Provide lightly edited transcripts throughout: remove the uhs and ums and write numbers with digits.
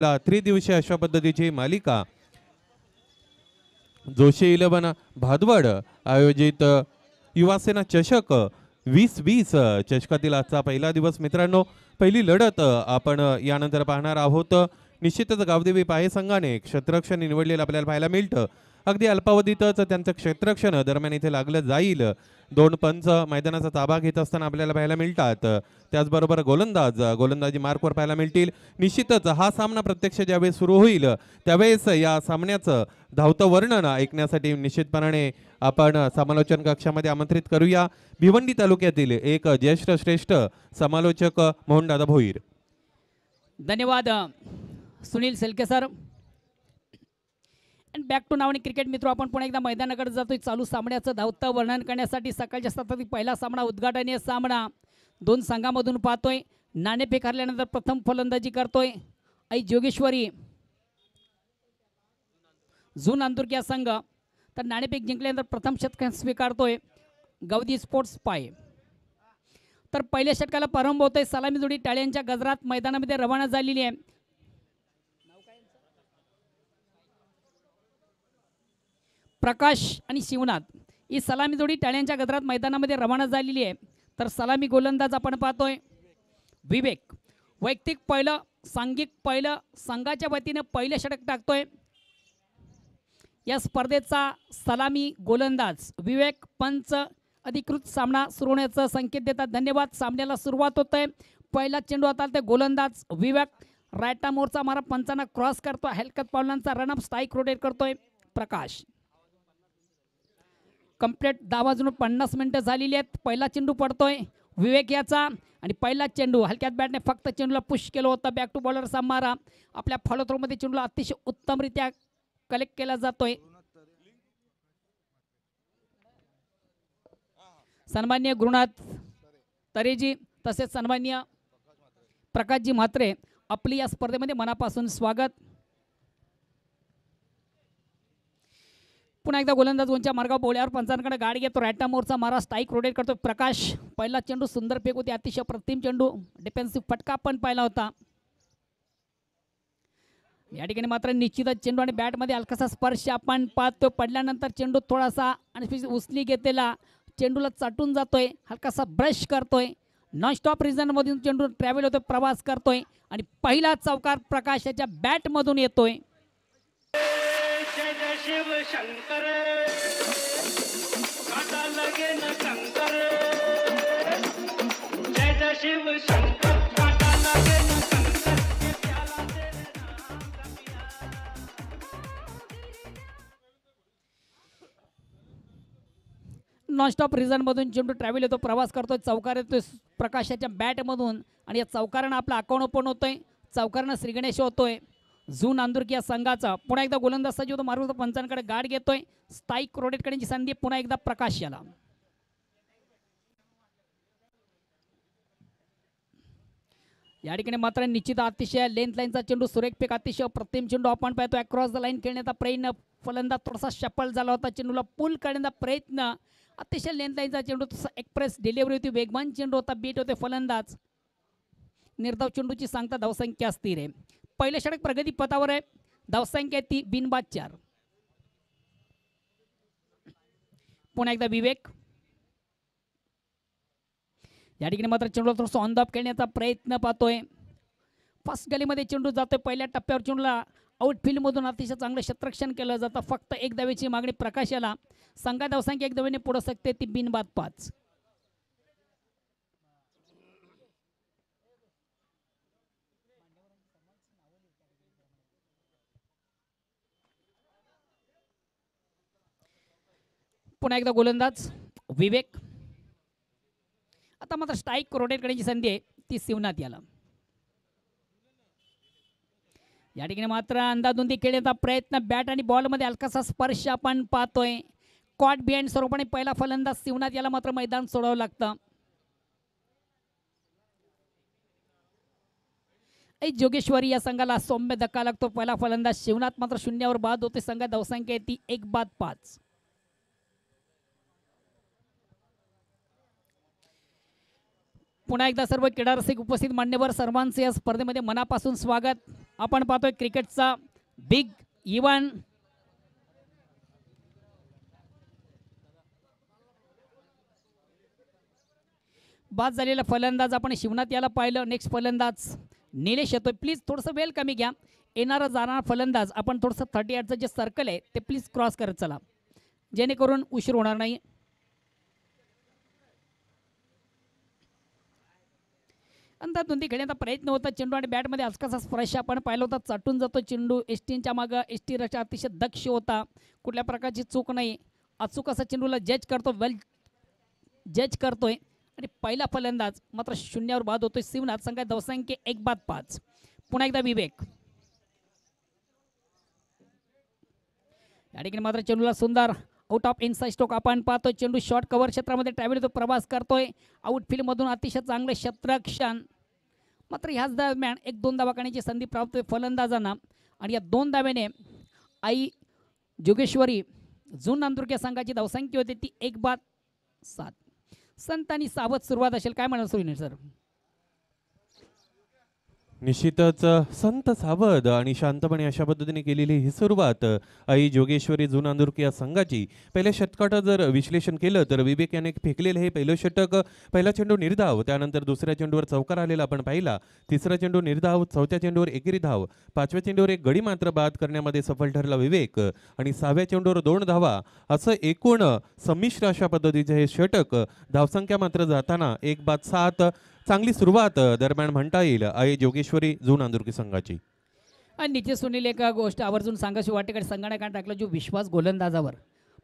त्रिदिवसीय अशा पद्धतीची मालिका जोशी 11 भादवड आयोजित युवासेना चषक 2020 चषकातील आजचा पहिला दिवस मित्रांनो, पहिली लढत आपण यानंतर पाहणार आहोत। निश्चितच गावदेवी पाहे संघाने क्षेत्ररक्षण निवडलेलं आपल्याला पाहायला मिळतं। अगदी अल्पावधीतच त्यांचं क्षेत्ररक्षण दरम्यान इथे लागलं जाईल। दोन पंच मैदानाचा ताबा घेत असताना आपल्याला पाहायला मिळतात। त्याचबरोबर गोलंदाजी मार्कवर पाहायला मिळतील। निश्चितच हा सामना प्रत्यक्ष ज्यावेळेस सुरू होईल त्यावेळेस या सामन्याचं धावतं वर्णन ऐकण्यासाठी निश्चितपणाने आपण समालोचन कक्षामध्ये आमंत्रित करूया भिवंडी तालुक्यातील एक ज्येष्ठ श्रेष्ठ समालोचक मोहनदादा भोईर। धन्यवाद Sunil Selke sir. And back to नावनी क्रिकेट मित्र, आपण पुन्हा एकदा मैदानाकडे जातोय चालू सामन्याचं धावतं वर्णन करण्यासाठी। सकाळच्या सत्रातील पहिला सामना उद्घाटनीय सामना दोन संघामधून पाहतोय। नाणेफेक हरल्यानंतर प्रथम फलंदाजी करतोय आई जोगेश्वरी झून अंतुर्किया संघ, तर नाणेफेक जिंकल्यानंतर प्रथम षटक स्वीकारतोय गवदी स्पोर्ट्स पाय। तर पहिल्या षटकाला प्रारंभ होतोय। सलामी जोडी टाळ्यांच्या गजरात मैदानामध्ये रवाना झालेली आहे। प्रकाश आणि शिवनाथ ही सलामी जोडी टाळ्यांच्या गजरात मैदानामध्ये रवाना झालेली आहे। तर सलामी गोलंदाज आपण पाहतोय विवेक, वैयक्तिक पहिलं, सांघिक पहिलं, संघाच्या वतीने पहिले षटक टाकतोय। या स्पर्धेचा सलामी गोलंदाज विवेक। पंच अधिकृत सामना सुरू होण्याचा संकेत देतात, धन्यवाद। सामन्याला सुरुवात होत आहे। पहिला चेंडू आता ते गोलंदाज विवेक रायटा मोरचा मारा पंचांना क्रॉस करतोय, हलकत पावलांचा रनअप स्ट्राईक रोटेट करतोय प्रकाश। कंप्लीट 10 वाजून 50 मिनिटं झालेली आहेत। पहिला चेंडू पडतोय विवेक याचा आणि पहिला चेंडू हलक्यात बॅटने फक्त चेंडूला पुश केलं होतं। बॅक टू बॉलरचा मारा आपल्या फॉलो थ्रोमध्ये चेंडूला अतिशय उत्तमरित्या कलेक्ट केला जातोय। सन्माननीय गुरुनाथ तरेजी तसेच सन्माननीय प्रकाशजी म्हात्रे आपली या स्पर्धेमध्ये मनापासून स्वागत। पुन्हा एकदा गोलंदाज उंच्या मार्गावर बोल्यावर पंचांकडे गाडी घेतो, रायटा मोरचा मारा स्ट्राईक रोटेट करतो प्रकाश। पहिला चेंडू सुंदर फेक होती, अतिशय प्रतिम चेंडू, डिफेन्सिव्ह फटका पण पाहिला होता। या ठिकाणी मात्र निश्चितच चेंडू आणि बॅटमध्ये हलकासा स्पर्श आपण पाहतो। पडल्यानंतर चेंडू थोडासा आणि उचली घेतलेला चेंडूला चाटून जातोय, हलकासा ब्रश करतोय। नॉन स्टॉप रिझन मधून चेंडू ट्रॅव्हल होतोय, प्रवास करतोय आणि पहिला चौकार प्रकाशाच्या बॅट मधून येतोय। जय शिव शंकर काटा लगे न शंकर, जय शिव शंकर काटा लगे न शंकर, प्याला तेरे नाम का पिया। नॉनस्टॉप रिझन मधून चेंडू ट्रॅव्हल येतो, प्रवास करतोय, चौकार येतोय प्रकाशाच्या बॅट मधून आणि या चौकारानं आपला अकाउंट ओपन होतोय। चौकारानं श्रीगणेश होतोय झून अंदुरकिया संघाचा। पुन्हा एकदा गोलंदाज सज्ज होतो, मारून पंचांकडे गाड घेतोय, स्ट्राईक रोटेट करण्याची संधी पुन्हा एकदा प्रकाश याला। या ठिकाणी मात्र निश्चित अतिशय लेंथ लाईनचा चेंडू, सुरेख फेक, अतिशय प्रतिम चेंडू आपण पाहतो। अक्रॉस द लाईन खेळण्याचा प्रयत्न, फलंदाज थोडासा शफल झाला होता, चेंडूला पुल करण्याचा प्रयत्न, अतिशय लेंथ लाईनचा चेंडू, तसा एक्सप्रेस डिलिव्हरी होती, वेगवान चेंडू होता, बीट होते फलंदाज। निर्धाव चेंडूची सांगता धावसंख्या स्थिर आहे। पहिले षटक प्रगती पथावर आहे, धावसंख्या ती बिनबाद 4। पुन्हा एकदा विवेक, या ठिकाणी मात्र चेंडूला थोडंसं ऑन द ऑफ खेळण्याचा प्रयत्न पाहतोय। फर्स्ट गलीमध्ये चेंडू जातोय, पहिल्या टप्प्यावर चेंडूला आउटफील्ड मधून अतिशय चांगलं क्षेत्ररक्षण केलं जातं। फक्त एक धावेची मागणी प्रकाश याला, संघा धावसंख्या एक धावेने पुढे सकते ती बिनबाद 5। पुन्हा एकदा गोलंदाज विवेक, आता मात्र स्ट्राईक रोटेट करण्याची संधी आहे ती शिवनाथ याला। या ठिकाणी मात्र अंदाधुंदी खेळण्याचा प्रयत्न, बॅट आणि बॉल मध्ये हलकासा स्पर्श आपण पाहतोय। कॉट बिहाइंड स्वरूपाने पहिला फलंदाज शिवनाथ याला मात्र मैदान सोडावं लागतं। जोगेश्वरी या संघाला सौम्य धक्का लागतो, पहिला फलंदाज शिवनाथ मात्र शून्यावर बाद होते। संघा धावसंख्या ती 1/5। पुन्हा एकदा सर्व क्रीडा रसिक उपस्थित मान्यवर सर्वांचे या स्पर्धेमध्ये मनापासून स्वागत. आपण पाहतोय क्रिकेटचा बिग इव्हेंट. बाद झालेला फलंदाज आपण शिवनाथ याला पाहिलं. नेक्स्ट फलंदाज निलेश येतोय. प्लीज थोडंसं वेळ कमी घ्या. येणारा जाणारा फलंदाज आपण थोडंसं 38चं जे सर्कल आहे ते प्लीज क्रॉस करत चला, जेणेकरून उशीर होणार नाही. अंतर दोन्ही खेळण्याचा प्रयत्न होता. चेंडू आणि बॅटमध्ये आजकालचा स्पर्श आपण पाहिला होता. चाटून जातो चेंडू. एसटीच्या मागं एसटी रचा अतिशय दक्ष होता. कुठल्या प्रकारची चूक नाही. अचूक असा चेंडूला जज करतो. वेल जज करतोय. आणि पहिला फलंदाज मात्र शून्यावर बाद होतोय. शिवनाथ संघ धावसंख्या 1-5. पुन्हा एकदा विवेक. या ठिकाणी मात्र चेंडूला सुंदर आउट ऑफ इनसाइड स्ट्रोक आपण पाहतोय. चेंडू शॉर्ट कव्हर क्षेत्रामध्ये ट्रॅव्हल तो प्रवास करतोय. आउटफील्ड मधून अतिशय चांगले क्षेत्ररक्षण. मात्र ह्याच दरम्यान 1-2 धावा करण्याची संधी प्राप्त होते फलंदाजांना. आणि या 2 धाव्याने आई जोगेश्वरी जून नांदुरके संघाची धावसंख्या होती ती 1-7. संत आणि सावध सुरुवात असेल, काय म्हणाल सुनील सर? निश्चितच संत सावध आणि शांतपणे अशा पद्धतीने केलेली ही सुरुवात आई जोगेश्वरी जुनांदुरकी या संघाची. पहिल्या षटकाचं जर विश्लेषण केलं तर विवेक याने फेकलेलं हे पहिलं षटक. पहिला चेंडू निर्धाव, त्यानंतर दुसऱ्या चेंडूवर चौकार आलेला आपण पाहिला. तिसरा चेंडू निर्धाव, चौथ्या चेंडूवर एकेरी धाव, 5व्या चेंडूवर एक गडी मात्र बाद करण्यामध्ये सफल ठरला विवेक आणि 6व्या चेंडूवर 2 धावा. असं एकूण संमिश्र अशा पद्धतीचे हे षटक. धावसंख्या मात्र जाताना 1-7. चांगली सुरुवात दरम्यान म्हणता येईल आई जोगेश्वरी जून नांदुरकी संघाची. आणि निश्चित सुनील एक गोष्ट आवर्जून सांगायची वाटेकडे संघाने टाकला जो विश्वास गोलंदाजावर.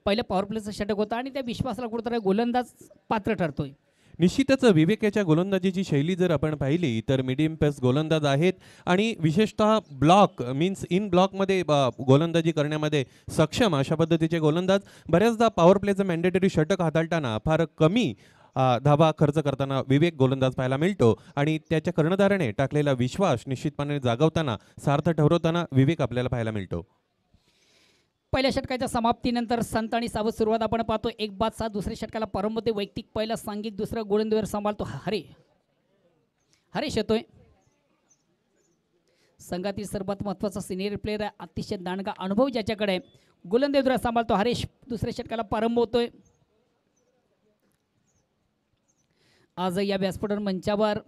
पहिलं पॉवर प्लेचं षटक होतं आणि त्या विश्वासाला कुठेतरी गोलंदाज पात्र ठरतोय. निश्चितच विवेकाच्या गोलंदाजीची शैली जर आपण पाहिली तर मिडियम पेस गोलंदाज आहेत आणि विशेषतः ब्लॉक मीन्स इन ब्लॉकमध्ये गोलंदाजी करण्यामध्ये सक्षम अशा पद्धतीचे गोलंदाज. बऱ्याचदा पॉवर प्लेचं मॅन्डेटरी षटक हाताळताना फार कमी धावा खर्च करताना विवेक गोलंदाज पाहायला मिळतो आणि त्याच्या कर्णधाराने टाकलेला विश्वास निश्चितपणे जागवताना सार्थ ठरवताना विवेक आपल्याला पाहायला मिळतो. पहिल्या षटकाच्या समाप्तीनंतर संत आणि सावध सुरुवात आपण पाहतो. 1-7. दुसऱ्या षटकाला प्रारंभ होते. वैयक्तिक पहिला सांघिक दुसरा गोलंदाजीवर सांभाळतो हरेश येतोय. संघातील सर्वात महत्त्वाचा सिनियर प्लेयर आहे. अतिशय दांडगा अनुभव ज्याच्याकडे. गोलंदाजीवर सांभाळतो हरेश. दुसऱ्या षटकाला प्रारंभ होतोय. आज या व्यासपीठावर मंचावर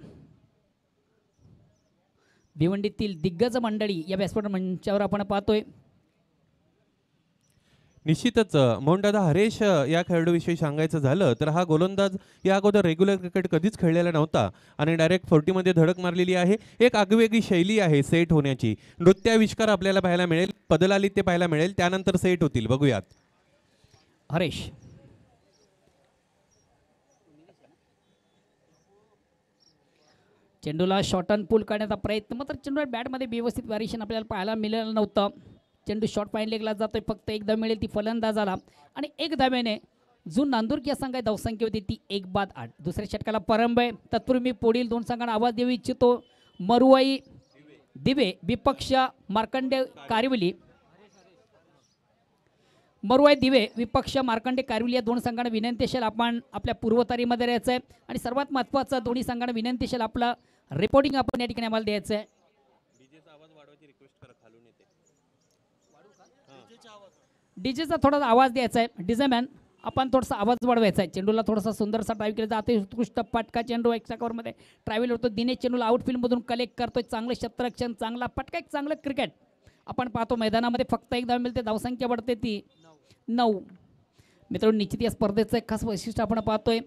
भिवंडीतील दिग्गज मंडळी या व्यासपीठ मंचावर आपण पाहतोय. निश्चितच मोहनदादा हरेश या खेळाडूविषयी सांगायचं झालं तर हा गोलंदाज या अगोदर रेग्युलर क्रिकेट कधीच खेळलेला नव्हता आणि डायरेक्ट 40मध्ये धडक मारलेली आहे. एक आगवेगळी शैली आहे सेट होण्याची. नृत्याविष्कार आपल्याला पाहायला मिळेल. पदलाली ते पाहायला मिळेल. त्यानंतर सेट होतील. बघूयात हरेश. चेंडूला शॉर्ट अँड पुल करण्याचा प्रयत्न. मात्र चेंडू बॅटमध्ये व्यवस्थित व्हॅरिएशन आपल्याला पाहायला मिळालं नव्हतं. चेंडू शॉर्ट पॉईंट लेगला जातोय. फक्त 1 धाव मिळेल ती फलंदाजाला आणि 1 धाव्याने जून नांदुरकी या संघाची धावसंख्या होती ती 1-8. दुसऱ्या षटकाला प्रारंभ आहे. तत्पूर्वी मी पुढील 2 संघांना आवाज देऊ इच्छितो. मरुआई दिवे विपक्ष मार्कंडे कारिवली. मरुआई दिवे विपक्ष मार्कंडे कारिवली या 2 संघांना विनंती असेल आपण आपल्या पूर्वतारीमध्ये राहायचं आहे. आणि सर्वात महत्त्वाचं दोन्ही संघांना विनंती असेल आपलं रिपोर्टिंग आपण या ठिकाणी आम्हाला द्यायचं आहे. डीजेचा थोडासा आवाज द्यायचा आहे. डीजेमॅन आपण थोडासा आवाज वाढवायचा आहे. चेंडूला थोडासा सुंदरसा ड्राईव्ह केला जाते. उत्कृष्ट पटका चेंडू एक्स्ट्रा कव्हरमध्ये ट्रॅव्हल होतो. दिनेश चेंडूला आउटफील्डमधून कलेक्ट करतोय. चांगलं क्षेत्ररक्षण, चांगला पटका, एक चांगलं क्रिकेट आपण पाहतो मैदानामध्ये. फक्त 1 धाव मिळते. धावसंख्या वाढते ती 9. मित्रांनो निश्चित या स्पर्धेचं एक खास वैशिष्ट्य आपण पाहतोय.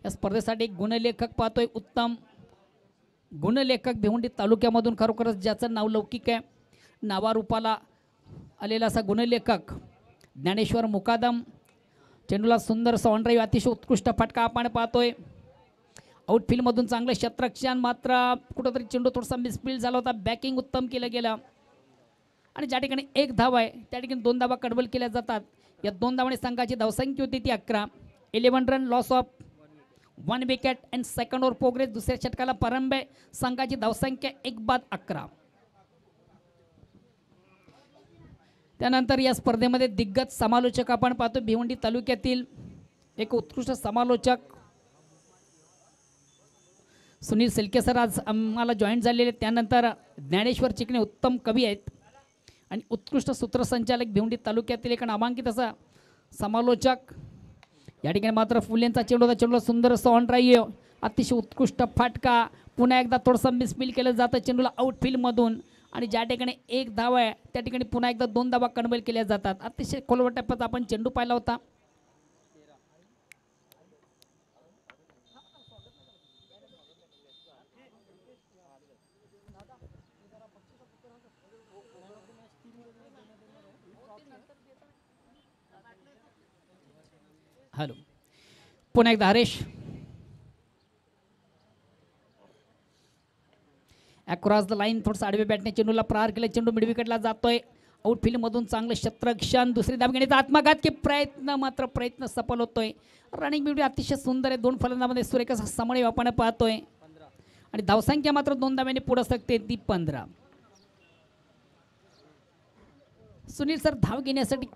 या स्पर्धेसाठी एक गुणलेखक पाहतोय. उत्तम गुणलेखक भिवंडी तालुक्यामधून खरोखरच ज्याचं नाव लौकिक आहे. नावारूपाला आलेला असा गुणलेखक ज्ञानेश्वर मुकादम. चेंडूला सुंदर ऑन ड्राईव्ह अतिशय उत्कृष्ट फटका आपण पाहतोय. आउटफील्डमधून चांगलं क्षेत्ररक्षण. मात्र कुठंतरी चेंडू थोडासा मिसफील्ड झाला होता. बॅकिंग उत्तम केलं गेलं आणि ज्या ठिकाणी 1 धाव आहे त्या ठिकाणी 2 धावा कडबल केल्या जातात. या 2 धावाने संघाची धावसंख्या होती ती 11. 11 run loss of 1 wicket and second over progress. दुसऱ्या षटकाला प्रारंभ आहे. संघाची धावसंख्या 1-11. त्यानंतर या स्पर्धेमध्ये दिग्गज समालोचक आपण पाहतो. भिवंडी तालुक्यातील एक उत्कृष्ट समालोचक सुनील सेलके सर आज आम्हाला जॉईन झालेले. त्यानंतर ज्ञानेश्वर चिकणे उत्तम कवी आहेत आणि उत्कृष्ट सूत्रसंचालक भिवंडी तालुक्यातील एक नामांकित असा समालोचक. या ठिकाणी मात्र फुलेंचा चेंडूला सुंदर असं ऑन ड्राईव्ह, अतिशय उत्कृष्ट फाटका. पुन्हा एकदा थोडंसं मिसफील केलं जातं चेंडूला आउटफील्डमधून आणि ज्या ठिकाणी एक धाव आहे त्या ठिकाणी पुन्हा एकदा 2 धावा कन्व्हर्ट केल्या जातात. अतिशय खोलवर टप्प्यात आपण चेंडू पाहिला होता. हॅलो, पुन्हा एकदा हरेश अक्रॉस द लाईन, थोडंसं आडवे बॅटने चेंडूला प्रहार केला. चेंडू मिडविकेटला जातोय. आउटफील्डमधून चांगलं क्षेत्ररक्षण, दुसरी धाव घेण्याचा आत्मघात की प्रयत्न सफल होतोय. रनिंग ब्युटी अतिशय सुंदर आहे. 2 फलंदामध्ये सुरेख असा समन्वय आपण पाहतोय आणि धावसंख्या मात्र 2 धाव्याने पुढे सकते ती 15. सुनील सर धाव घेण्यासाठी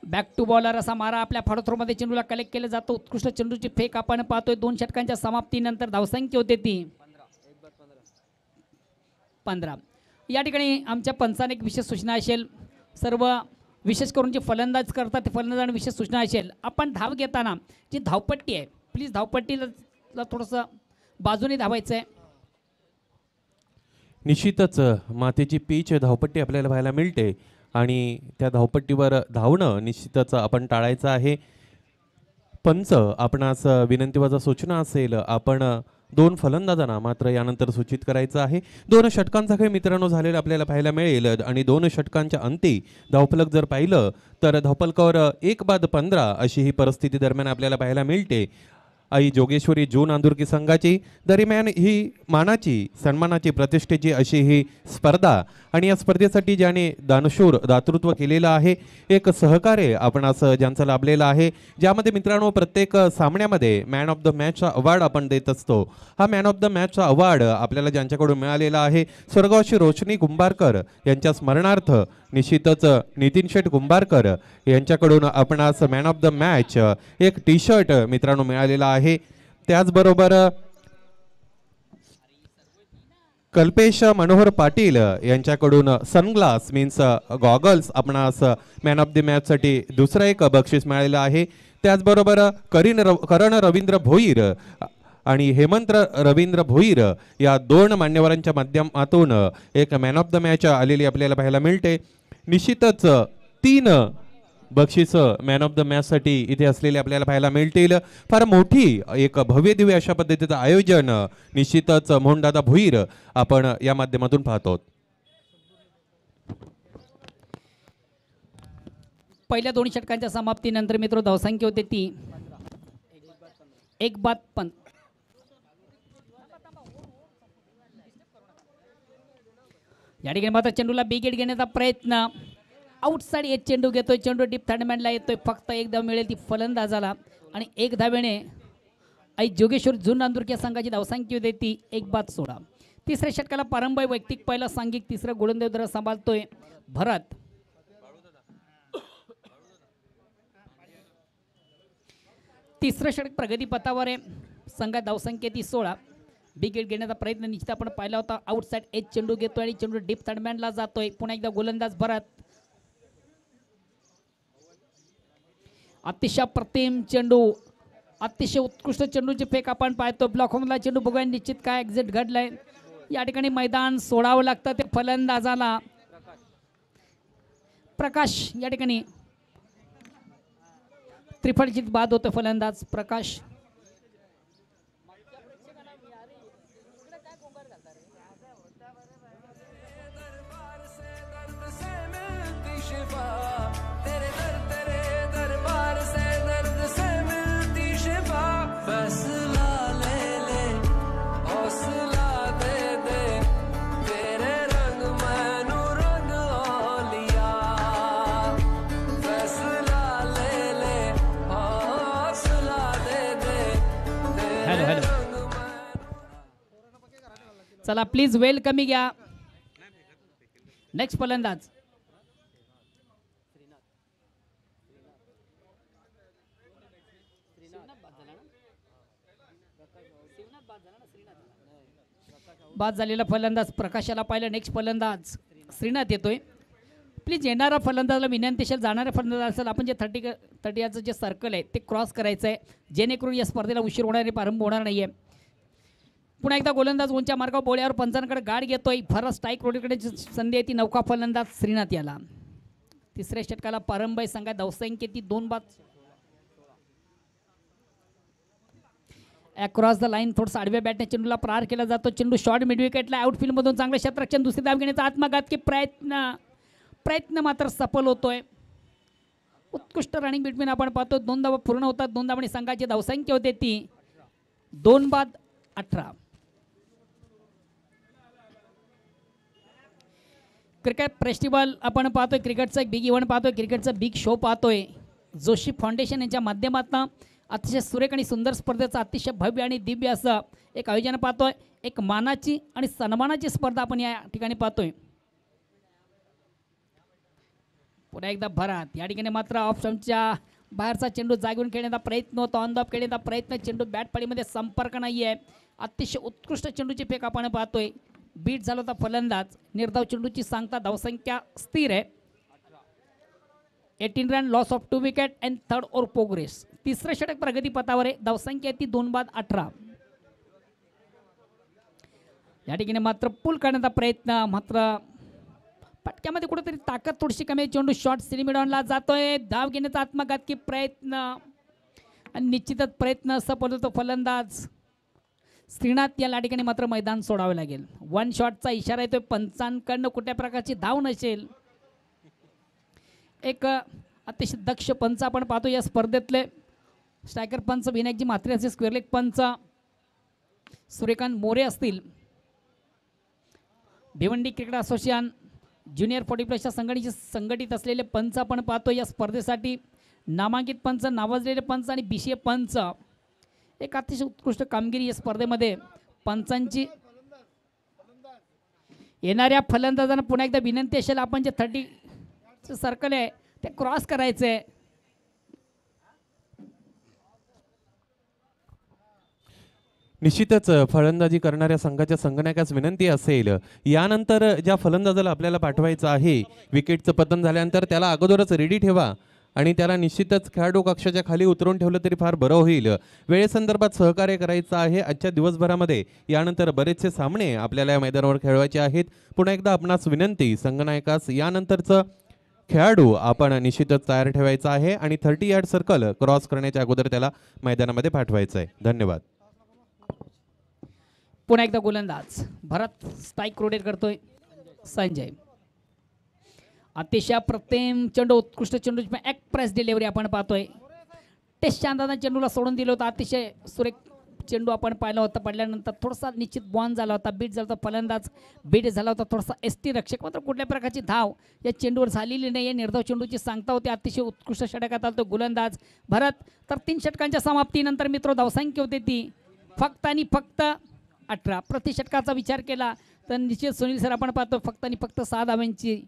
बॅक टू बॉलर असा मारा आपल्या फाडोथ्रोमध्ये चेंडूला कलेक्ट केलं जातं. उत्कृष्ट चेंडूची फेक आपण पाहतोय. 2 षटकांच्या समाप्तीनंतर धावसंख्या होते ती 15. या ठिकाणी आमच्या पंचाने एक विशेष सूचना असेल, सर्व विशेष करून जे फलंदाज करतात ते फलंदाजांना विशेष सूचना असेल, आपण धाव घेताना जी धावपट्टी आहे प्लीज धावपट्टीला थोडंसं बाजूने धावायचं आहे. निश्चितच मातीची पीच धावपट्टी आपल्याला पाहायला मिळते आणि त्या धावपट्टीवर धावणं निश्चितच आपण टाळायचं आहे. पंच आपणास विनंतीवजा सूचना असेल, आपण 2 फलंदाजांना मात्र यानंतर सूचित करायचं आहे. 2 षटकांचा खेळ मित्रांनो झालेला आपल्याला पाहायला मिळेल आणि 2 षटकांच्या अंती धावफलक जर पाहिलं तर धावफलकावर 1/15 अशी ही परिस्थिती दरम्यान आपल्याला पाहायला मिळते. आई जोगेश्वरी जून आंदुरकी संघाची दरम्यान ही मानाची सन्मानाची प्रतिष्ठेची अशी ही स्पर्धा आणि या स्पर्धेसाठी ज्याने दानशूर दातृत्व केलेलं आहे, एक सहकार्य आपणास ज्यांचं लाभलेलं आहे, ज्यामध्ये मित्रांनो प्रत्येक सामन्यामध्ये मॅन ऑफ द मॅचचा अवॉर्ड आपण देत असतो. हा मॅन ऑफ द मॅचचा अवॉर्ड आपल्याला ज्यांच्याकडून मिळालेला आहे स्वर्गवासी रोशनी कुंभारकर यांच्या स्मरणार्थ निश्चितच नितीन शेठ कुंभारकर यांच्याकडून आपणास मॅन ऑफ द मॅच एक टी शर्ट मित्रांनो मिळालेला आहे. त्याचबरोबर कल्पेश मनोहर पाटील यांच्याकडून सनग्लास मीन्स गॉगल्स आपणास मॅन ऑफ द मॅच साठी दुसरं एक बक्षीस मिळालेलं आहे. त्याचबरोबर करण रवींद्र भोईर आणि हेमंत रवींद्र भोईर या 2 मान्यवरांच्या माध्यमातून एक मॅन ऑफ द मॅच आलेली आपल्याला पाहायला मिळते. निश्चितच 3 बक्षीस मॅन ऑफ द मॅच साठी इथे असलेले आपल्याला पाहायला मिळतील. फार मोठी एक भव्य दिव्य अशा पद्धतीचं आयोजन निश्चितच मोहनदादा भोईर आपण या माध्यमातून पाहतो. पहिल्या 2 षटकांच्या समाप्तीनंतर मित्र धावसंख्या होते ती 1/15. या ठिकाणी मात्र चेंडूला बिगेट घेण्याचा प्रयत्न, आउटसाइड एक चेंडू घेतोय. चेंडू डीप थर्डमॅनला येतोय. फक्त 1 धाव मिळेल ती फलंदाजाला आणि 1 धावेने आई जोगेश्वर जून नांदुरकी या संघाची धावसंख्या होते ती 1/16. तिसऱ्या षटकाला पारंबय वैयक्तिक पहिला सांघिक, तिसरं गोलंदाज दर सांभाळतोय भरत. तिसरं षटक प्रगतीपथावर आहे. संघात धावसंख्या ती 16. बिगेट घेण्याचा प्रयत्न निश्चित आपण पाहिला होता. आउटसाइड एज चेंडू घेतोय आणि चेंडू डीप थर्डमॅनला जातोय. पुन्हा एकदा गोलंदाज भरत. अतिशय प्रतिम चेंडू, अतिशय उत्कृष्ट चेंडूची फेक आपण पाहतो. ब्लॉक होमला चेंडू बघूया निश्चित काय एक्झिट घडलंय. या ठिकाणी मैदान सोडावं लागतं ते फलंदाजाला. प्रकाश या ठिकाणी त्रिफळची बाद होतो फलंदाज प्रकाश. चला प्लीज वेल कमी घ्या. नेक्स्ट फलंदाज बाद झालेला फलंदाज प्रकाशाला पाहिलं. नेक्स्ट फलंदाज श्रीनाथ येतोय. प्लीज येणारा फलंदाजाला विनंती असेल, जाणाऱ्या फलंदाज असेल आपण जे 30 याचं जे सर्कल आहे ते क्रॉस करायचं आहे, जेणेकरून या स्पर्धेला उशीर होणार आहे, प्रारंभ होणार नाही आहे. पुन्हा एकदा गोलंदाज उंच्या मार्गावर बोळ्यावर पंचांकडे गाड घेतोय. फरक स्ट्राईक रोडीकडे संधी आहे ती नौका फलंदाज श्रीनाथ याला. तिसऱ्या षटकाला प्रारंभ आहे. संघा धावसंख्या ती 2 बाद. अक्रॉस द लाईन थोडंसं आडव्या बॅटने चेंडूला प्रहार केला जातो. चेंडू शॉर्ट मिड विकेटला आउटफील्डमधून चांगलं क्षेत्ररक्षण, दुसरी धाव घेण्याचा आत्मघातकी प्रयत्न मात्र सफल होतोय. उत्कृष्ट रनिंग बिटवीन आपण पाहतो. 2 धावा पूर्ण होतात. 2 धावांनी संघाची धावसंख्या होते ती 2 बाद 18. क्रिकेट फेस्टिवल आपण पाहतोय. क्रिकेटचा एक बिग इव्हेंट पाहतोय. क्रिकेटचा बिग शो पाहतोय. जोशी फाउंडेशन यांच्या माध्यमातून अतिशय सुरेख आणि सुंदर स्पर्धेचं अतिशय भव्य आणि दिव्य असं एक आयोजन पाहतोय. एक मानाची आणि सन्मानाची स्पर्धा आपण या ठिकाणी पाहतोय. पुन्हा एकदा भरात या ठिकाणी मात्र ऑफ स्टंपच्या बाहेरचा चेंडू जागून खेळण्याचा प्रयत्न होतो. ऑन द ऑफ खेळण्याचा प्रयत्न. चेंडू बॅट फळीमध्ये संपर्क नाही आहे. अतिशय उत्कृष्ट चेंडूची फेक आपण पाहतोय. बीट झाला होता फलंदाज. निर्धाव चेंडूची सांगता धावसंख्या स्थिर आहे. 18 run, loss of 2 wicket and 3rd over progress. तिसरं षटक प्रगतीपथावर आहे. धावसंख्या ती 2 बाद 18. या ठिकाणी मात्र पुल करण्याचा प्रयत्न, मात्र पटक्यामध्ये कुठेतरी ताकद थोडीशी कमी आहे. चेंडू शॉर्ट सिलिमिडॉनला जातोय. धाव घेण्याचा आत्मघातकी प्रयत्न आणि निश्चितच प्रयत्न सफल होतो. फलंदाज श्रीनाथ या ठिकाणी मात्र मैदान सोडावे लागेल. 1 शॉटचा इशारा येतोय. पंचांकडनं कुठल्या प्रकारची धाव नसेल. एक अतिशय दक्ष पंच आपण पाहतो या स्पर्धेतले. स्ट्रायकर पंच विनायकजी म्हात्रे असे, स्क्वेअर लेग पंच सूर्यकांत मोरे असतील. भिवंडी क्रिकेट असोसिएशन ज्युनियर 40+ संघटित असलेले पंच आपण पाहतो या स्पर्धेसाठी. नामांकित पंच, नावाजलेले पंच आणि BCA पंच. एक अतिशय उत्कृष्ट कामगिरी या स्पर्धेमध्ये पंचांची. येणाऱ्या फलंदाजांना पुन्हा एकदा विनंती असेल, आपण जे 30 सर्कल आहे ते क्रॉस करायचं आहे. निश्चितच फलंदाजी करणाऱ्या संघाच्या संगणकास विनंती असेल, यानंतर ज्या फलंदाजाला आपल्याला पाठवायचं आहे, विकेटचं पतन झाल्यानंतर त्याला अगोदरच रेडी ठेवा आणि त्याला निश्चितच खेळाडू कक्षाच्या खाली उतरवून ठेवलं तरी फार बरं होईल. वेळेसंदर्भात सहकार्य करायचं आहे आजच्या दिवसभरामध्ये. यानंतर बरेचसे सामने आपल्याला या मैदानावर खेळवायचे आहेत. पुन्हा एकदा आपणास विनंती, संगनायकास यानंतरचं खेळाडू आपण निश्चितच तयार ठेवायचा आहे आणि 30 यार्ड सर्कल क्रॉस करण्याच्या अगोदर त्याला मैदानामध्ये पाठवायचं आहे. धन्यवाद. पुन्हा एकदा गोलंदाज भरत स्ट्राईक रोटेट करतोय. संजय अतिशय अप्रतिम चेंडू, उत्कृष्ट चेंडूची एक्सप्रेस डिलिव्हरी आपण पाहतोय. टेस्टच्या अंदाजाने चेंडूला सोडून दिलं होतं. अतिशय सुरेख चेंडू आपण पाहिला होता. पडल्यानंतर थोडासा निश्चित बॉन्ड झाला होता. बीट झाला होता. फलंदाज बीट झाला होता. थोडासा ST रक्षक, मात्र कुठल्या प्रकारची धाव या चेंडूवर झालेली नाही. निर्धाव चेंडूची सांगता होती. अतिशय उत्कृष्ट षटकात आला तो गोलंदाज भरत. तर 3 षटकांच्या समाप्तीनंतर मित्र धावसंख्या होती ती फक्त आणि फक्त 18. प्रति षटकाचा विचार केला तर निश्चित सुनील सर आपण पाहतो फक्त आणि फक्त 6 धावांची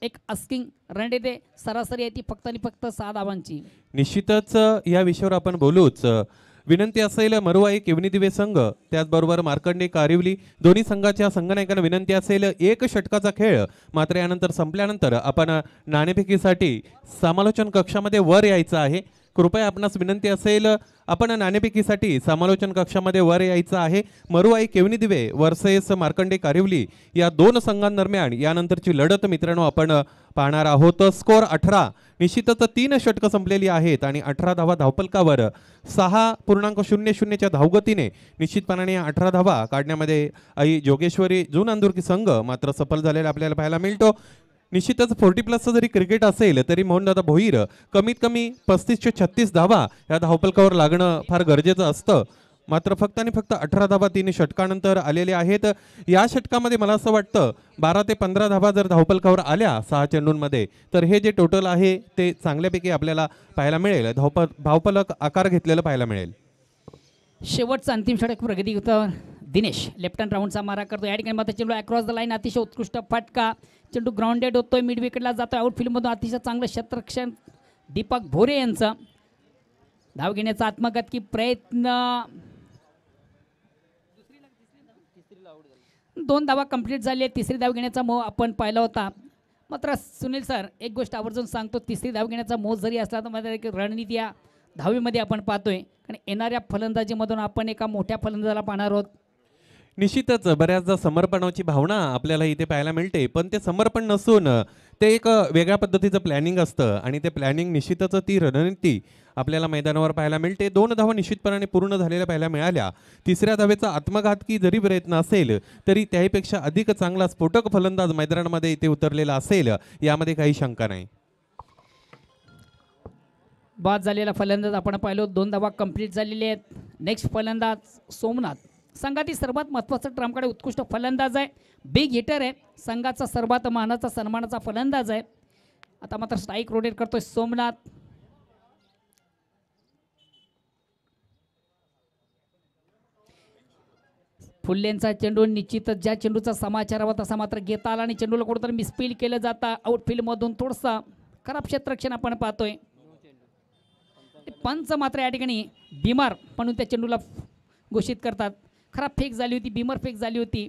एक अस्किंग रन येते. सरासरी आहे ती फक्त आणि फक्त 6 धावांची. निश्चितच या विषयावर आपण बोलूच. विनंती असेल मरुवाई केवनी दिवे संघ, त्याचबरोबर मार्कंडे कारिवली दोन्ही संघाच्या संघनायकांना विनंती असेल 1 षटकाचा खेळ. मात्र यानंतर संपल्यानंतर आपण नाणेफेकीसाठी समालोचन कक्षामध्ये वर यायचं आहे. कृपया आपणास विनंती असेल, आपण नाणेफेकीसाठी समालोचन कक्षामध्ये वर यायचं आहे. मरुवाई केवनी दिवे वर्सेस मार्कंडे कारिवली या 2 संघांदरम्यान यानंतरची लढत मित्रांनो आपण पाहणार आहोत. स्कोर 18. निश्चितच 3 षटकं संपलेली आहेत आणि 18 धावा धावपलकावर 6.00च्या धावगतीने निश्चितपणाने 18 धावा काढण्यामध्ये आई जोगेश्वरी जून अंदुरकी संघ मात्र सफल झालेला आपल्याला पाहायला मिळतो. निश्चितच 40+ जरी क्रिकेट असेल तरी मोहनदादा भोईर कमीत कमी 35 ते 36 धावा या धावपलकावर लागणं फार गरजेचं असतं. मात्र फक्त आणि फक्त 18 धावा 3 षटकानंतर आलेले आहेत. या षटकामध्ये मला असं वाटतं 12 ते 15 धावा जर धावपलकावर आल्या 6 चेंडूंमध्ये तर हे जे टोटल आहे ते चांगल्यापैकी आपल्याला पाहायला मिळेल. धावपलक आकार घेतलेलं पाहायला मिळेल. शेवटचं अंतिम षटक प्रगतीपथावर दिनेश लेफ्ट हँड राऊंडचा मारा करतो. या ठिकाणी मात्र चेंडू अक्रॉस द लाईन अतिशय उत्कृष्ट फटका. चेंडू ग्राउंडेड होतोय, मिड विकेटला जातोय. आउटफील्डमधून अतिशय चांगलं क्षेत्ररक्षण दीपक भोरे यांचं. धाव घेण्याचा आत्मघातकी प्रयत्न, 2 धावा कंप्लीट झाली आहे. तिसरी धाव घेण्याचा मोह आपण पाहिला होता. मात्र सुनील सर एक गोष्ट आवर्जून सांगतो, तिसरी धाव घेण्याचा मोह जरी असला तर मात्र एक रणनीती या धावीमध्ये आपण पाहतोय. कारण येणाऱ्या फलंदाजीमधून आपण एका मोठ्या फलंदाजाला पाहणार आहोत. निश्चितच बऱ्याचदा समर्पणाची भावना आपल्याला इथे पाहायला मिळते, पण ते समर्पण नसून ते एक वेगळ्या पद्धतीचं प्लॅनिंग असतं आणि ते प्लॅनिंग निश्चितच ती रणनीती आपल्याला मैदानावर पाहायला मिळते. 2 धावा निश्चितपणाने पूर्ण झालेल्या पाहायला मिळाल्या. तिसऱ्या धावेचा आत्मघातकी जरी प्रयत्न असेल तरी त्याहीपेक्षा अधिक चांगला स्फोटक फलंदाज मैदानामध्ये इथे उतरलेला असेल यामध्ये काही शंका नाही. बाद झालेला फलंदाज आपण पाहिलो. 2 धावा कंप्लीट झालेले आहेत. नेक्स्ट फलंदाज सोमनाथ, संघातील सर्वात महत्त्वाचा ट्रम्पकडे उत्कृष्ट फलंदाज आहे, बिग हिटर आहे, संघाचा सर्वात मानाचा सन्मानाचा फलंदाज आहे. आता मात्र स्ट्राईक रोटेट करतोय सोमनाथ. फुल्लेंचा चेंडू निश्चितच ज्या चेंडूचा समाचार हवा तसा मात्र घेता आला आणि चेंडूला कुठंतरी मिसफील केलं जातं. आउटफील्डमधून थोडंसं खराब क्षेत्ररक्षण आपण पाहतोय. पंच मात्र या ठिकाणी बिमार म्हणून त्या चेंडूला घोषित करतात. खराब फेक झाली होती, बिमर फेक झाली होती.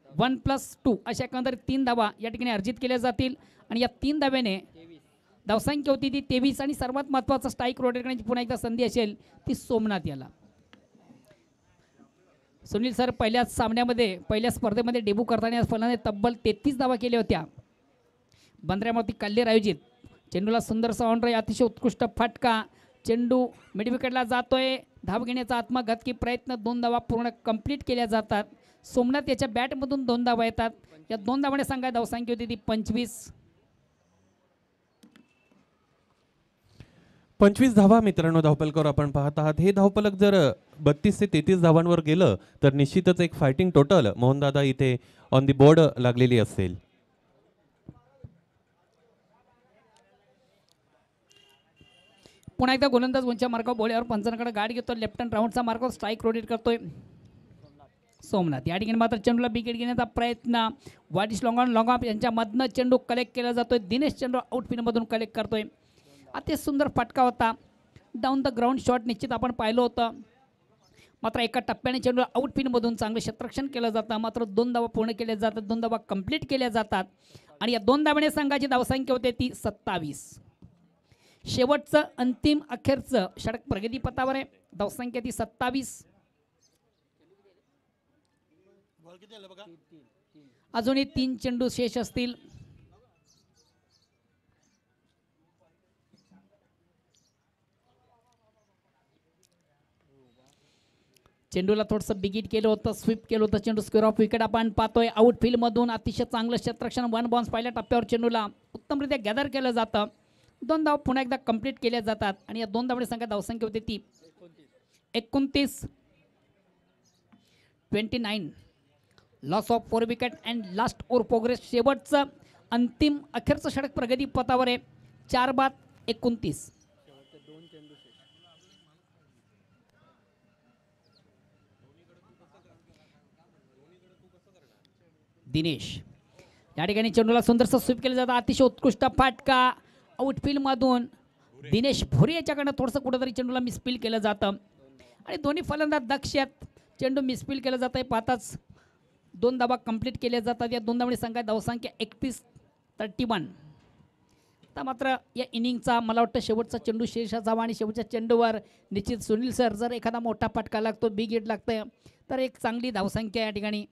1+2 अशा एकंदरीत 3 धावा या ठिकाणी अर्जित केल्या जातील आणि या 3 धाव्याने धावसंख्या होती ती 23 आणि सर्वात महत्त्वाचा स्ट्राईक रोटेट करण्याची पुन्हा एकदा संधी असेल ती सोमनाथ याला. सुनील सर पहिल्या सामन्यामध्ये पहिल्या स्पर्धेमध्ये डेब्यू करताना फलंदाजाने तब्बल 33 धावा केल्या होत्या. बंदऱ्यावरती कल्लेर आयोजित. चेंडूला सुंदरसा ऑनराय, अतिशय उत्कृष्ट फटका. चेंडू मिड विकेटला जातोय. धाव घेण्याचा आत्मघातकी प्रयत्न, 2 धावा पूर्ण कंप्लीट केल्या जातात. सोमनाथ याच्या बॅटमधून 2 धावा येतात. या 2 धावाने सांगा धावसंख्या होती ती 25. 25 धावा मित्रांनो धावफलकावर आपण पाहत आहात. हे धावफलक जर 32 ते 33 धावांवर गेलं तर निश्चितच एक फायटिंग टोटल मोहनदादा इथे ऑन दी बोर्ड लागलेली असेल. पुन्हा एकदा गोलंदाज उंच्या मार्गावर बोळ्यावर पंचांकडे गाडी घेतो. लेफ्ट हँड राऊंडचा मार्गावर स्ट्राईक रोटेट करतोय सोमनाथ. या ठिकाणी मात्र चेंडूला विकेट घेण्याचा प्रयत्न. वाडिश लॉंग ऑन लॉंग ऑफ यांच्यामधनं चेंडू कलेक्ट केला जातोय. दिनेश चेंडू आउटफील्डमधून कलेक्ट करतोय. अति सुंदर फटका होता. डाऊन द ग्राउंड शॉट निश्चित आपण पाहिलं होतं. मात्र एका टप्प्याने चेंडू आउटफील्डमधून चांगलं क्षेत्ररक्षण केलं जातं. मात्र 2 धावा पूर्ण केल्या जातात, 2 धावा कंप्लीट केल्या जातात आणि या 2 धाव्याने संघाची धावसंख्या होते ती 27. शेवटचं अंतिम अखेरचं षटक प्रगतीपथावर आहे. धावसंख्या ती 27. अजूनही 3 चेंडू शेष असतील. चेंडूला थोडंसं बिगिट केलं होतं, स्वीप केलं होतं. चेंडू स्क्वेअर ऑफ विकेट आपण पाहतोय. आउटफील्डमधून अतिशय चांगलं क्षेत्ररक्षण, 1 बाउन्स पहिल्या टप्प्यावर चेंडूला उत्तमरित्या गॅदर केलं जातं. 2 धावा पुन्हा एकदा कंप्लीट केल्या जातात आणि या 2 धावांची संख्या धावसंख्या होती ती 29. 29. Loss of 4 wicket and last over progress. शेवटचं अंतिम अखेरचं षटक प्रगती पथावर आहे. 4 बाद 29. दिनेश या ठिकाणी चेंडूला सुंदरसं स्वीप केलं जातं. अतिशय उत्कृष्ट फटका. आउटफील्डमधून दिनेश भोरे याच्याकडनं थोडंसं कुठंतरी चेंडूला मिसफील केलं जातं आणि दोन्ही फलंदाज दक्ष आहेत. चेंडू मिसफील केलं जातं आहे. पाहताच 2 धावा कंप्लीट केल्या जातात. या 2 धावांची संख्या धावसंख्या 31-31. आता मात्र या इनिंगचा मला वाटतं शेवटचा चेंडू शेष असावा आणि शेवटच्या चेंडूवर निश्चित सुनील सर जर एखादा मोठा फटका लागतो, बिग हिट लागतं तर एक चांगली धावसंख्या या ठिकाणी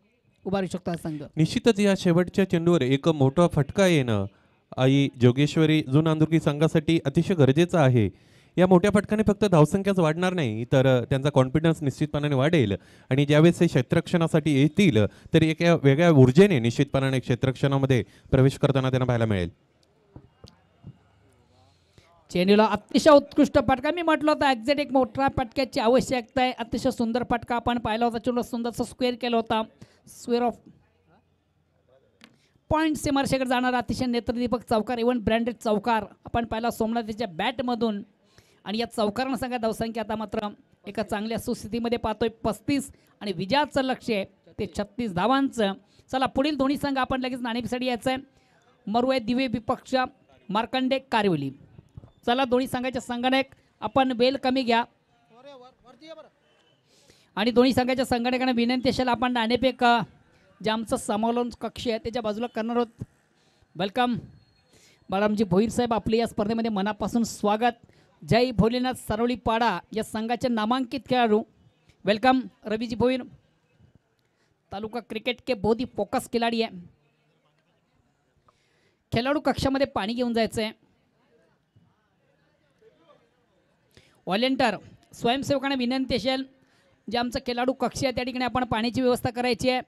उभारू शकतो हा संघ. निश्चितच या शेवटच्या चेंडूवर एक मोठा फटका येणं आई जोगेश्वरी जुन अंदुर्की संघासाठी अतिशय गरजेचं आहे. या मोठ्या फटकाने फक्त धावसंख्याच वाढणार नाही तर त्यांचा कॉन्फिडन्स निश्चितपणाने वाढेल आणि ज्यावेळेस हे क्षेत्ररक्षणासाठी येतील तर एका वेगळ्या ऊर्जेने निश्चितपणाने क्षेत्ररक्षणामध्ये प्रवेश करताना त्यांना पाहायला मिळेल. चेंडूला अतिशय उत्कृष्ट फटका. मी म्हटलं होतं एक्झॅक्ट एक मोठा फटक्याची आवश्यकता आहे. अतिशय सुंदर फटका आपण पाहिला होता. चेंडू सुंदरसा स्क्वेअर केला होता. स्क्वेअर ऑफ पॉईंट सीमारेषेकडे जाणारा अतिशय नेत्रदीपक चौकार, इव्हन ब्रँडेड चौकार आपण पाहिला सोमनाथच्या बॅटमधून आणि या चौकारानं सांगा धावसंख्या आता मात्र एका चांगल्या सुस्थितीमध्ये पाहतोय 35 आणि विजयाचं लक्ष आहे ते 36 धावांचं. चला पुढील दोन्ही संघ आपण लगेच नाणेफेकीसाठी यायचं आहे. मरुआई दिवे विपक्ष मार्कंडे कारिवली. चला दोन्ही संघाचे संगणक आपण बेल कमी घ्या आणि दोन्ही संघाच्या संघटकांना विनंती असेल आपण नाणेफेक जे आमचं समालोचन कक्ष आहे त्याच्या बाजूला करणार आहोत. वेलकम बाळामजी भोईर साहेब, आपले या स्पर्धेमध्ये मनापासून स्वागत. जय भोलेनाथ सरवली पाडा या संघाचे नामांकित खेळाडू. वेलकम रविजी भोईर, तालुका क्रिकेट के बहुत ही फोकस खिलाड़ी है. खेळाडू कक्षामध्ये पाणी घेऊन जायचं आहे. व्हॉलेंटियर स्वयंसेवकांना विनंती असेल जे आमचं खेळाडू कक्ष आहे त्या ठिकाणी आपण पाण्याची व्यवस्था करायची आहे.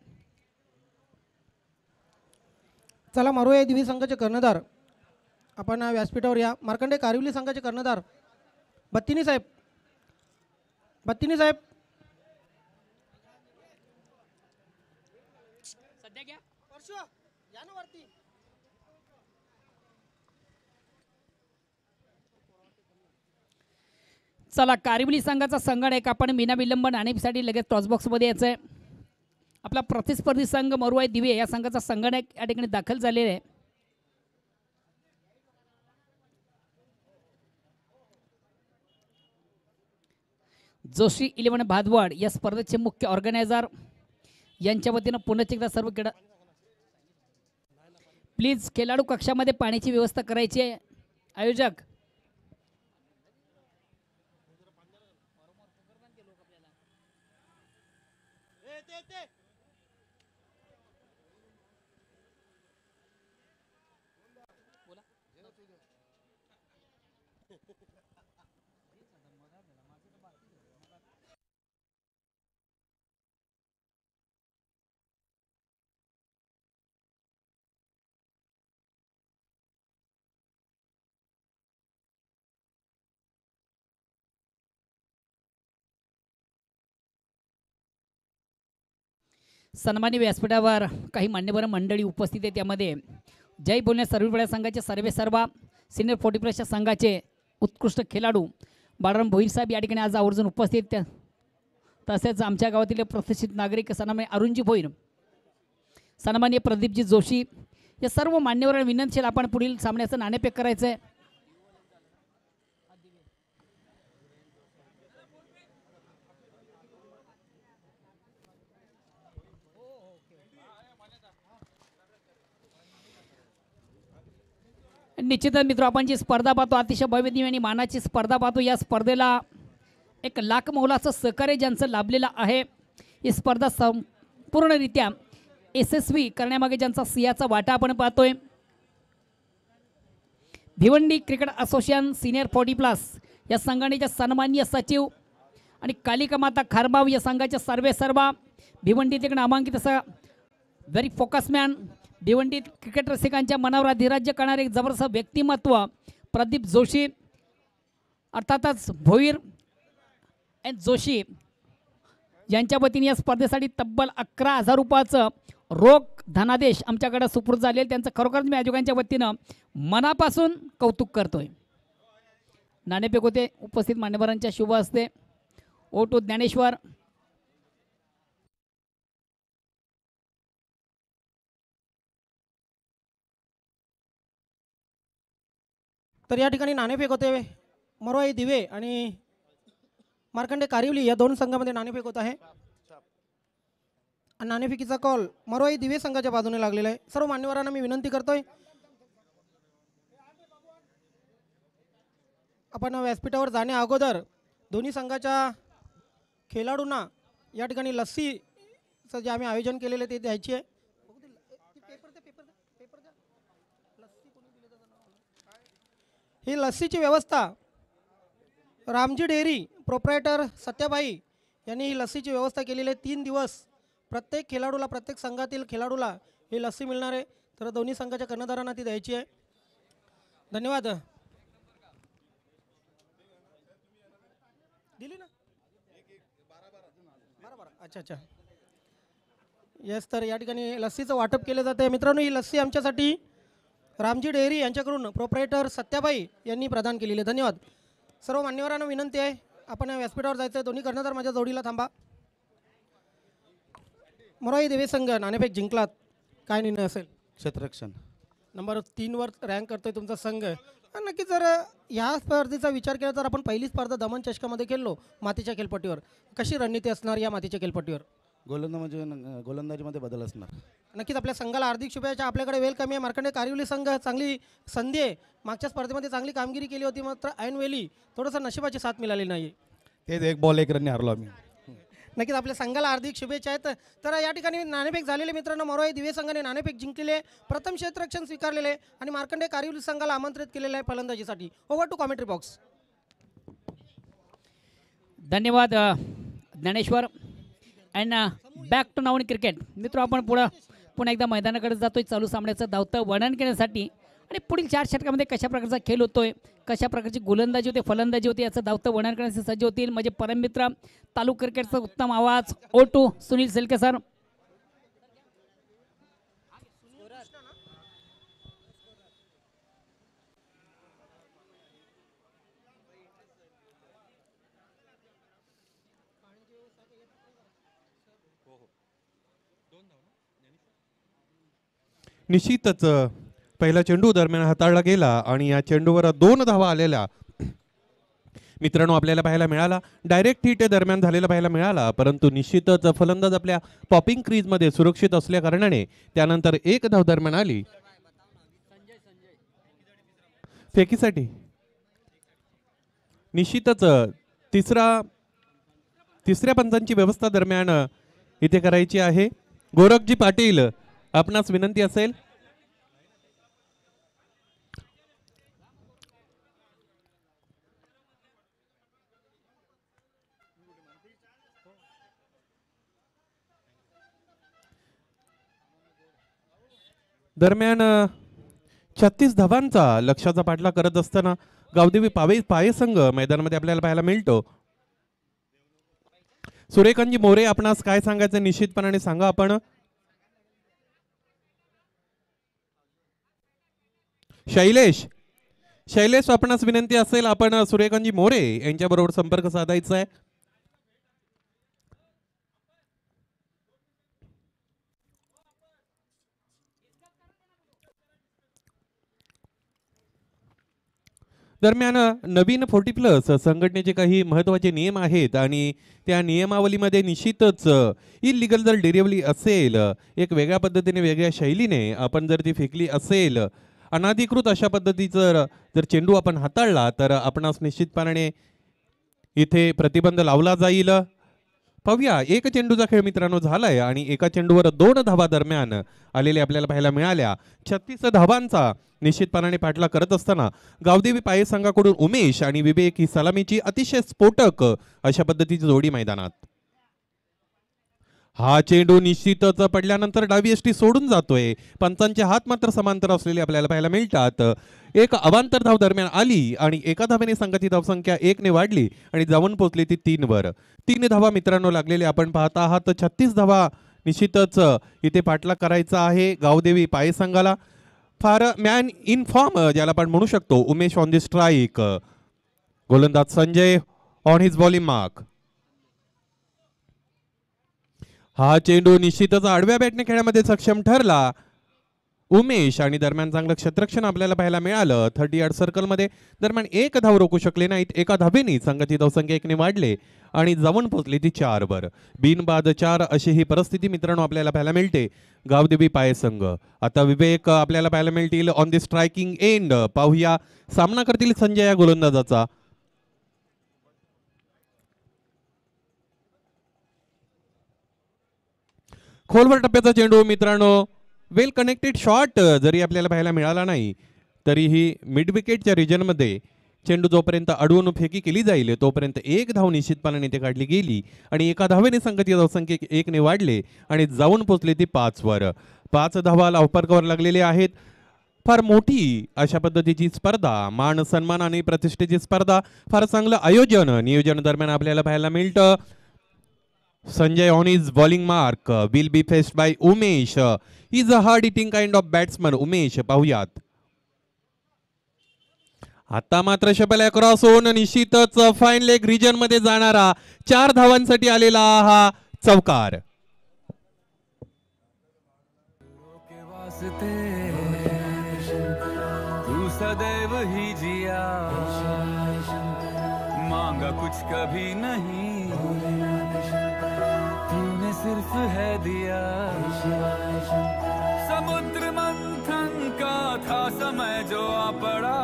चला मरुआई दिवे संघाचे कर्णधार आपण व्यासपीठावर या. मार्कंडे कारिवली संघाचे कर्णधार बत्तिनी साहेब. बत्तिनी साहेब सध्या घ्या. चला कारिवली संघाचा संगणक आपण बिना विलंब नाणेफेकीसाठी लगेच टॉसबॉक्समध्ये यायचं आहे. आपला प्रतिस्पर्धी संघ मरुआई दिवे या संघाचा संगणक या ठिकाणी दाखल झालेला आहे. जोशी 11 भादवाड या स्पर्धेचे मुख्य ऑर्गनायझर यांच्या वतीनं पुन्हा एकदा सर्व क्रीडा प्लीज खेळाडू कक्षामध्ये पाण्याची व्यवस्था करायची आहे. आयोजक सन्मानी व्यासपीठावर काही मान्यवर मंडळी उपस्थित आहे. त्यामध्ये जय बोलण्यात सर्वपड्या संघाचे सर्व सिनियर 40+ संघाचे उत्कृष्ट खेळाडू बाळराम भोईर साहेब या ठिकाणी आज आवर्जून उपस्थित. तसेच आमच्या गावातील प्रतिष्ठित नागरिक सन्मान्य अरुणजी भोईर, सन्मान्य प्रदीपजी जोशी या सर्व मान्यवरांना विनंती आपण पुढील सामन्याचं नाणेफेक करायचं आहे. निश्चितच मित्र आपण जी स्पर्धा पाहतो अतिशय भव्य आणि मानाची स्पर्धा पाहतो. या स्पर्धेला 1 लाख मौलाचं सहकार्य ज्यांचं लाभलेलं आहे. ही स्पर्धा संपूर्णरित्या यशस्वी करण्यामागे ज्यांचा सिंहाचा वाटा आपण पाहतोय. भिवंडी क्रिकेट असोसिएशन सिनियर 40+ या संघटनेचे सन्माननीय सचिव आणि कालिका माता खारबाव या संघाचे सर्व भिवंडी तिकडे नामांकित असा व्हेरी फोकसमॅन, भिवंडी क्रिकेट रसिकांच्या मनावर अधिराज्य करणारे एक जबरदस्त व्यक्तिमत्व प्रदीप जोशी, अर्थातच भोईर अँड जोशी यांच्या वतीने या स्पर्धेसाठी तब्बल 11,000 रुपयाचं रोख धनादेश आमच्याकडे सुपूर्द झाले. त्यांचं खरोखरच मी आयोजकांच्या वतीनं मनापासून कौतुक करतोय. नाणेफेक होते उपस्थित मान्यवरांच्या शुभ हस्ते. ओ टू ज्ञानेश्वर. तर या ठिकाणी नाणेफेक होते. मरुआई दिवे आणि मार्कंडे कारिवली या दोन संघामध्ये नाणेफेक होत आहे. आणि नाणेफेकीचा कॉल मरुआई दिवे संघाच्या बाजूने लागलेला आहे. सर्व मान्यवरांना मी विनंती करतोय आपण व्यासपीठावर जाण्या अगोदर दोन्ही संघाच्या खेळाडूंना या ठिकाणी लस्सीचं जे आम्ही आयोजन केलेलं ते द्यायची आहे. ही लस्सीची व्यवस्था रामजी डेअरी प्रोप्रायटर सत्याबाई यांनी ही लस्सीची व्यवस्था केलेली आहे. 3 दिवस प्रत्येक खेळाडूला, प्रत्येक संघातील खेळाडूला ही लस्सी मिळणार आहे. तर दोन्ही संघाच्या कर्णधारांना ती द्यायची आहे. धन्यवाद. दिली ना 12 अच्छा. येस, तर या ठिकाणी लस्सीचं वाटप केलं जातं आहे. मित्रांनो, ही लस्सी आमच्यासाठी रामजी डेअरी यांच्याकडून प्रोप्रायटर सत्याबाई यांनी प्रदान केलेली आहे. धन्यवाद. सर्व मान्यवरांना विनंती आहे आपण या व्यासपीठावर जायचं आहे. दोन्ही कर्णधार माझ्या जोडीला थांबा. मोराई देवी संघ नाणेफेक जिंकलात, काय निर्णय असेल? क्षेत्ररक्षण. नंबर 3वर रँक करतोय तुमचा संघ. नक्कीच जर ह्या स्पर्धेचा विचार केला तर आपण पहिली स्पर्धा दमन चषकामध्ये खेळलो मातीच्या खेळपट्टीवर. कशी रणनीती असणार या मातीच्या खेळपट्टीवर? गोलंदाजीमध्ये बदल असणार. नक्कीच आपल्या संघाला हार्दिक शुभेच्छा. आपल्याकडे वेल कमी आहे. मार्कंडे कारिवली संघ चांगली संधी आहे. मागच्या स्पर्धेमध्ये चांगली कामगिरी केली होती, मात्र ऐनवेळी थोडंसं नशिबाची साथ मिळाली नाही. तेच 1 बॉल 1 रनने हरलो आम्ही. नक्कीच आपल्या संघाला हार्दिक शुभेच्छा आहेत. तर या ठिकाणी नाणेफेक झालेले मित्रांनो, मोराई दिवे संघाने नाणेफेक जिंकलेले, प्रथम क्षेत्ररक्षण स्वीकारलेले आणि मार्कंडे कारिवली संघाला आमंत्रित केलेले आहे फलंदाजीसाठी. Over to commentary box. धन्यवाद ज्ञानेश्वर. अँड बॅक टू नाऊन क्रिकेट. मित्र आपण पुन्हा एकदा मैदानाकडे जातोय चालू सामन्याचं धावतं वर्णन करण्यासाठी आणि पुढील 4 षटकामध्ये कशा प्रकारचा खेळ होतोय, कशा प्रकारची गोलंदाजी होते, फलंदाजी होती, याचं धावतं वर्णन करण्यासाठी सज्ज होतील म्हणजे परममित्र तालु क्रिकेटचा उत्तम आवाज O2 सुनील सेलके सर. निश्चितच पहिला चेंडू दरम्यान हाताळला गेला आणि या चेंडूवर 2 धावा आलेल्या मित्रांनो आपल्याला पाहायला मिळाला. डायरेक्ट हिट दरम्यान झालेला पाहायला मिळाला, परंतु निश्चितच फलंदाज आपल्या पॉपिंग क्रीजमध्ये सुरक्षित असल्या कारणाने त्यानंतर 1 धाव दरम्यान आली फेकीसाठी. निश्चितच तिसऱ्या पंचांची व्यवस्था दरम्यान इथे करायची आहे. गोरखजी पाटील, आपणास विनंती असेल. दरम्यान 36 धावांचा लक्ष्याचा पाठलाग करत असताना गावदेवी पाये संघ मैदानामध्ये आपल्याला पाहायला मिळतो. सूर्यकांतजी मोरे, आपणास काय सांगायचं निश्चितपणाने सांगा आपण. शैलेश आपणास विनंती असेल, आपण सूर्यकांतजी मोरे यांच्याबरोबर संपर्क साधायचा आहे. दरम्यान नवीन 40+ संघटनेचे काही महत्त्वाचे नियम आहेत आणि त्या नियमावलीमध्ये निश्चितच इलिगल जर डिरिव्हली असेल, एक वेगळ्या पद्धतीने वेगळ्या शैलीने आपण जर ती फेकली असेल, अनाधिकृत अशा पद्धतीचं जर चेंडू आपण हाताळला तर आपणास निश्चितपणे इथे प्रतिबंध लावला जाईल. पाहूया, 1 चेंडूचा खेळ मित्रांनो झालाय आणि एका चेंडूवर 2 धावा दरम्यान आलेले आपल्याला पाहायला मिळाल्या. 36 धावांचा निश्चितपणाने पाठलाग करत असताना गावदेवी पाये संघाकडून उमेश आणि विवेक ही सलामीची अतिशय स्फोटक अशा पद्धतीची जोडी मैदानात. हा चेंडू निश्चितच पडल्यानंतर डावी यष्टी सोडून जातोय. पंचांचे हात मात्र समांतर असलेले आपल्याला पाहायला मिळतात. 1 अवांतर धाव दरम्यान आली आणि एका धावेने संघाची धावसंख्या 1 ने वाढली आणि जाऊन पोहोचली ती 3 वर. 3 धावा मित्रांनो लागलेले आपण पाहता आहात. 36 धावा निश्चितच इथे पाठलाग करायचा आहे गावदेवी पाये संघाला. फार मॅन इन फॉर्म ज्याला आपण म्हणू शकतो. उमेश ऑन दी स्ट्राईक, गोलंदाज Sanjay on his bowling mark. हा चेंडू निश्चितच आडव्या बॅटने खेळण्यामध्ये सक्षम ठरला उमेश आणि दरम्यान चांगलं क्षेत्ररक्षण आपल्याला पाहायला मिळालं 30 यार्ड सर्कलमध्ये. दरम्यान 1 धाव रोखू शकले नाहीत. एका धावेने संघाची धावसंख्या 1 ने वाढले आणि जाऊन पोहोचली ती 4 वर. बिनबाद 4 अशी ही परिस्थिती मित्रांनो आपल्याला पाहायला मिळते गावदेवी पाये संघ. आता विवेक आपल्याला पाहायला मिळतील ऑन दी स्ट्रायकिंग एंड. पाहूया सामना करतील संजय या गोलंदाजाचा. खोलवर टप्प्याचा चेंडू मित्रांनो, वेल कनेक्टेड शॉट जरी आपल्याला पाहायला मिळाला नाही तरीही मिड विकेटच्या रिजनमध्ये चेंडू जोपर्यंत अडवून फेकी केली जाईल तोपर्यंत 1 धाव निश्चितपणाने ते काढली गेली आणि एका धावेने संघाची धावसंख्या 1 ने वाढले आणि जाऊन पोहोचले ती 5 वर. 5 धावा लावफरकावर लागलेले आहेत. फार मोठी अशा पद्धतीची स्पर्धा, मान सन्मान आणि प्रतिष्ठेची स्पर्धा, फार चांगलं नियोजन दरम्यान आपल्याला पाहायला मिळतं. Sanjay on is bowling mark will be faced by Umesh. Is a hard hitting kind of batsman Umesh. पाहूयात आता मात्र शपल क्रॉस होऊन निश्चितच फाईन लेग रिजन मध्ये जाणारा 4 धावांसाठी आलेला हा चौकार. के वास्ते तू सदैव ही जिया, मांगा कुछ कभी नहीं, तूने सिर्फ है दिया. समुद्र मंथन का था समय जो आ पड़ा.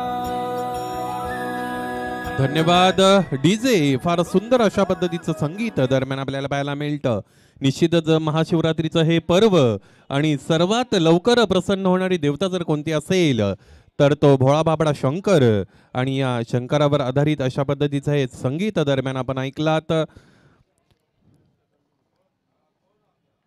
धन्यवाद डीजे. फार सुंदर अशा पद्धतीचं संगीत दरम्यान आपल्याला पाहायला मिळतं. निश्चितच महाशिवरात्रीचं हे पर्व आणि सर्वात लवकर प्रसन्न होणारी देवता जर कोणती असेल तर तो भोळा बाबडा शंकर, आणि या शंकरावर आधारित अशा पद्धतीचं हे संगीत दरम्यान आपण ऐकलात.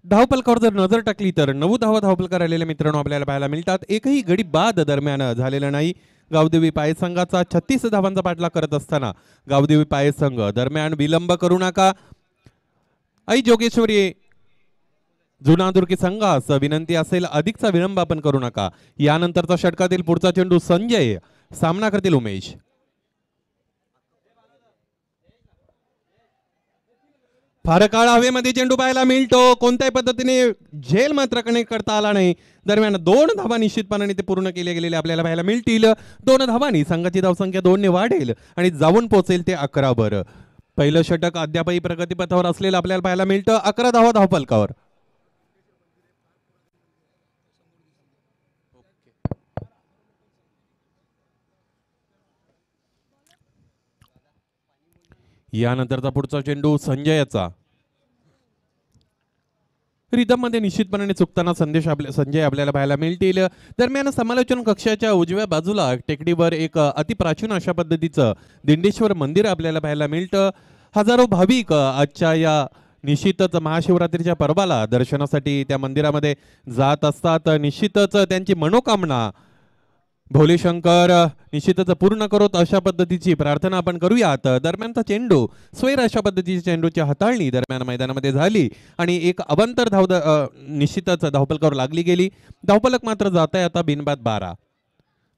धावपलकावर जर नजर टाकली तर 9 धावा धावपलकार आलेले मित्रांनो आपल्याला पाहायला मिळतात. एकही गडी बाद दरम्यान झालेला नाही. गावदेवी पाय संघाचा 36 धावांचा पाठलाग करत असताना गावदेवी पाय संघ दरम्यान विलंब करू नका. आई जोगेश्वरी जुनादुर्गी संघास विनंती असेल अधिकचा विलंब आपण करू नका. यानंतरचा षटकातील पुढचा चेंडू संजय, सामना करतील उमेश. फार काळ हवेमध्ये चेंडू पाहायला मिळतो. कोणत्याही पद्धतीने झेल मात्र कनेक्ट करता आला नाही. दरम्यान 2 धावा निश्चितपणाने ते पूर्ण केले गेलेले आपल्याला पाहायला मिळतील. 2 धावांनी संघाची धावसंख्या 2 ने वाढेल आणि जाऊन पोहोचेल ते 11 वर. पहिलं षटक अद्यापही प्रगतीपथावर असलेलं आपल्याला पाहायला मिळतं. 11 धावा धावपलकावर. यानंतरचा पुढचा चेंडू संजयचा. रिदम मध्ये निश्चितपणाने चुकताना संजय आपल्याला पाहायला मिळतील. दरम्यान समालोचन कक्षाच्या उजव्या बाजूला टेकडीवर एक अतिप्राचीन अशा पद्धतीचं दिंडेश्वर मंदिर आपल्याला पाहायला मिळतं. हजारो भाविक आजच्या या निश्चितच महाशिवरात्रीच्या पर्वाला दर्शनासाठी त्या मंदिरामध्ये जात असतात. निश्चितच त्यांची मनोकामना भोले शंकर निश्चितच पूर्ण करोत अशा पद्धतीची प्रार्थना आपण करूयात. दरम्यानचा चेंडू स्वैर अशा पद्धतीची चेंडूची हाताळणी दरम्यान मैदानामध्ये झाली आणि एक अवंतर निश्चितच धावपलकावर लागली गेली. धावपलक मात्र जात आहे आता बिनबाद 12.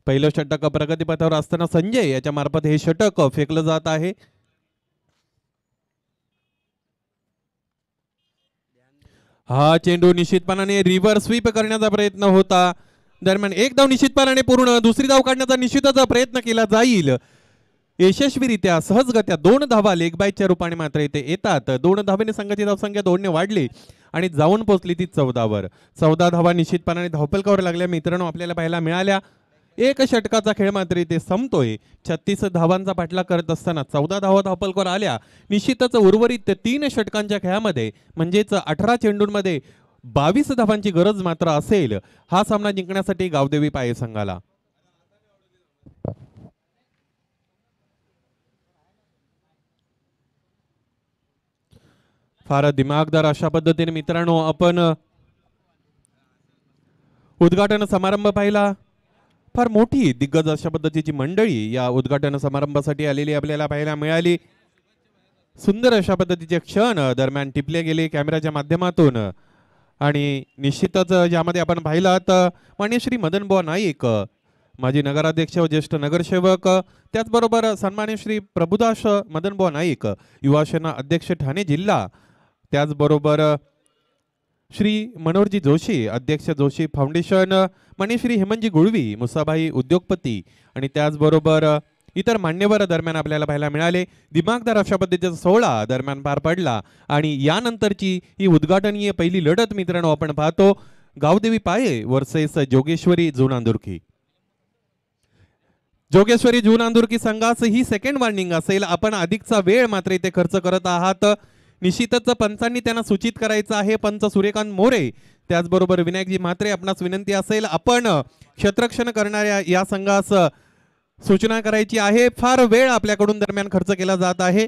पहिलं षटक प्रगतीपथावर असताना संजय याच्या मार्फत हे षटक फेकलं जात आहे. हा चेंडू निश्चितपणाने रिव्हर्स स्वीप करण्याचा प्रयत्न होता. दरम्यान एक धाव निश्चितपणाने पूर्ण, दुसरी धाव काढण्याचा निश्चितच प्रयत्न केला जाईल. यशस्वीरित्या सहजगत्या 2 धावा लेग बायच्या रूपाने मात्र इथे येतात. 2 धावेने संघाची धावसंख्या 2 ने वाढली आणि जाऊन पोहोचली ती 14 वर. 14 धावा निश्चितपणाने धावपलकावर लागल्या मित्रांनो आपल्याला पाहायला मिळाल्या. एक षटकाचा खेळ मात्र इथे संपतोय. 36 धावांचा पाठलाग करत असताना 14 धावा धावपलकावर आल्या. निश्चितच उर्वरित 3 षटकांच्या खेळामध्ये म्हणजेच 18 चेंडूंमध्ये 22 धावांची गरज मात्र असेल हा सामना जिंकण्यासाठी गावदेवी पाये संघाला. फार दिमागदार अशा पद्धतीने मित्रांनो आपण उद्घाटन समारंभ पाहिला. फार मोठी दिग्गज अशा पद्धतीची मंडळी या उद्घाटन समारंभासाठी आलेली आपल्याला पाहायला मिळाली. सुंदर अशा पद्धतीचे क्षण दरम्यान टिपले गेले कॅमेऱ्याच्या माध्यमातून आणि निश्चितच यामध्ये आपण पाहिलात माननीय श्री मदनबुवा नाईक माजी नगराध्यक्ष व ज्येष्ठ नगरसेवक, त्याचबरोबर सन्मान्य श्री प्रभुदास मदनबुवा नाईक युवा सेना अध्यक्ष ठाणे जिल्हा, त्याचबरोबर श्री मनोहरजी जोशी अध्यक्ष जोशी फाउंडेशन, माननीय श्री हेमंतजी गुळवी मुसाभाई उद्योगपती आणि त्याचबरोबर इतर मान्यवर दरम्यान आपल्याला पाहायला मिळाले. दिमागदार अशा पद्धतीचा सोहळा दरम्यान पार पडला आणि यानंतरची ही उद्घाटनीय पहिली लढत मित्रांनो आपण पाहतो गावदेवी पाये वर्सेस जोगेश्वरी जुनांदुर्की. जोगेश्वरी जुनांदुर्की संघास ही सेकंड वॉर्निंग असेल. आपण अधिकचा वेळ मात्र इथे खर्च करत आहात. निश्चितच पंचांनी त्यांना सूचित करायचं आहे. पंच सूर्यकांत मोरे त्याचबरोबर विनायकजी म्हात्रे आपणास विनंती असेल आपण क्षेत्ररक्षण करणाऱ्या या संघास सूचना करायची आहे. फार वेळ आपल्याकडून दरम्यान खर्च केला जात आहे.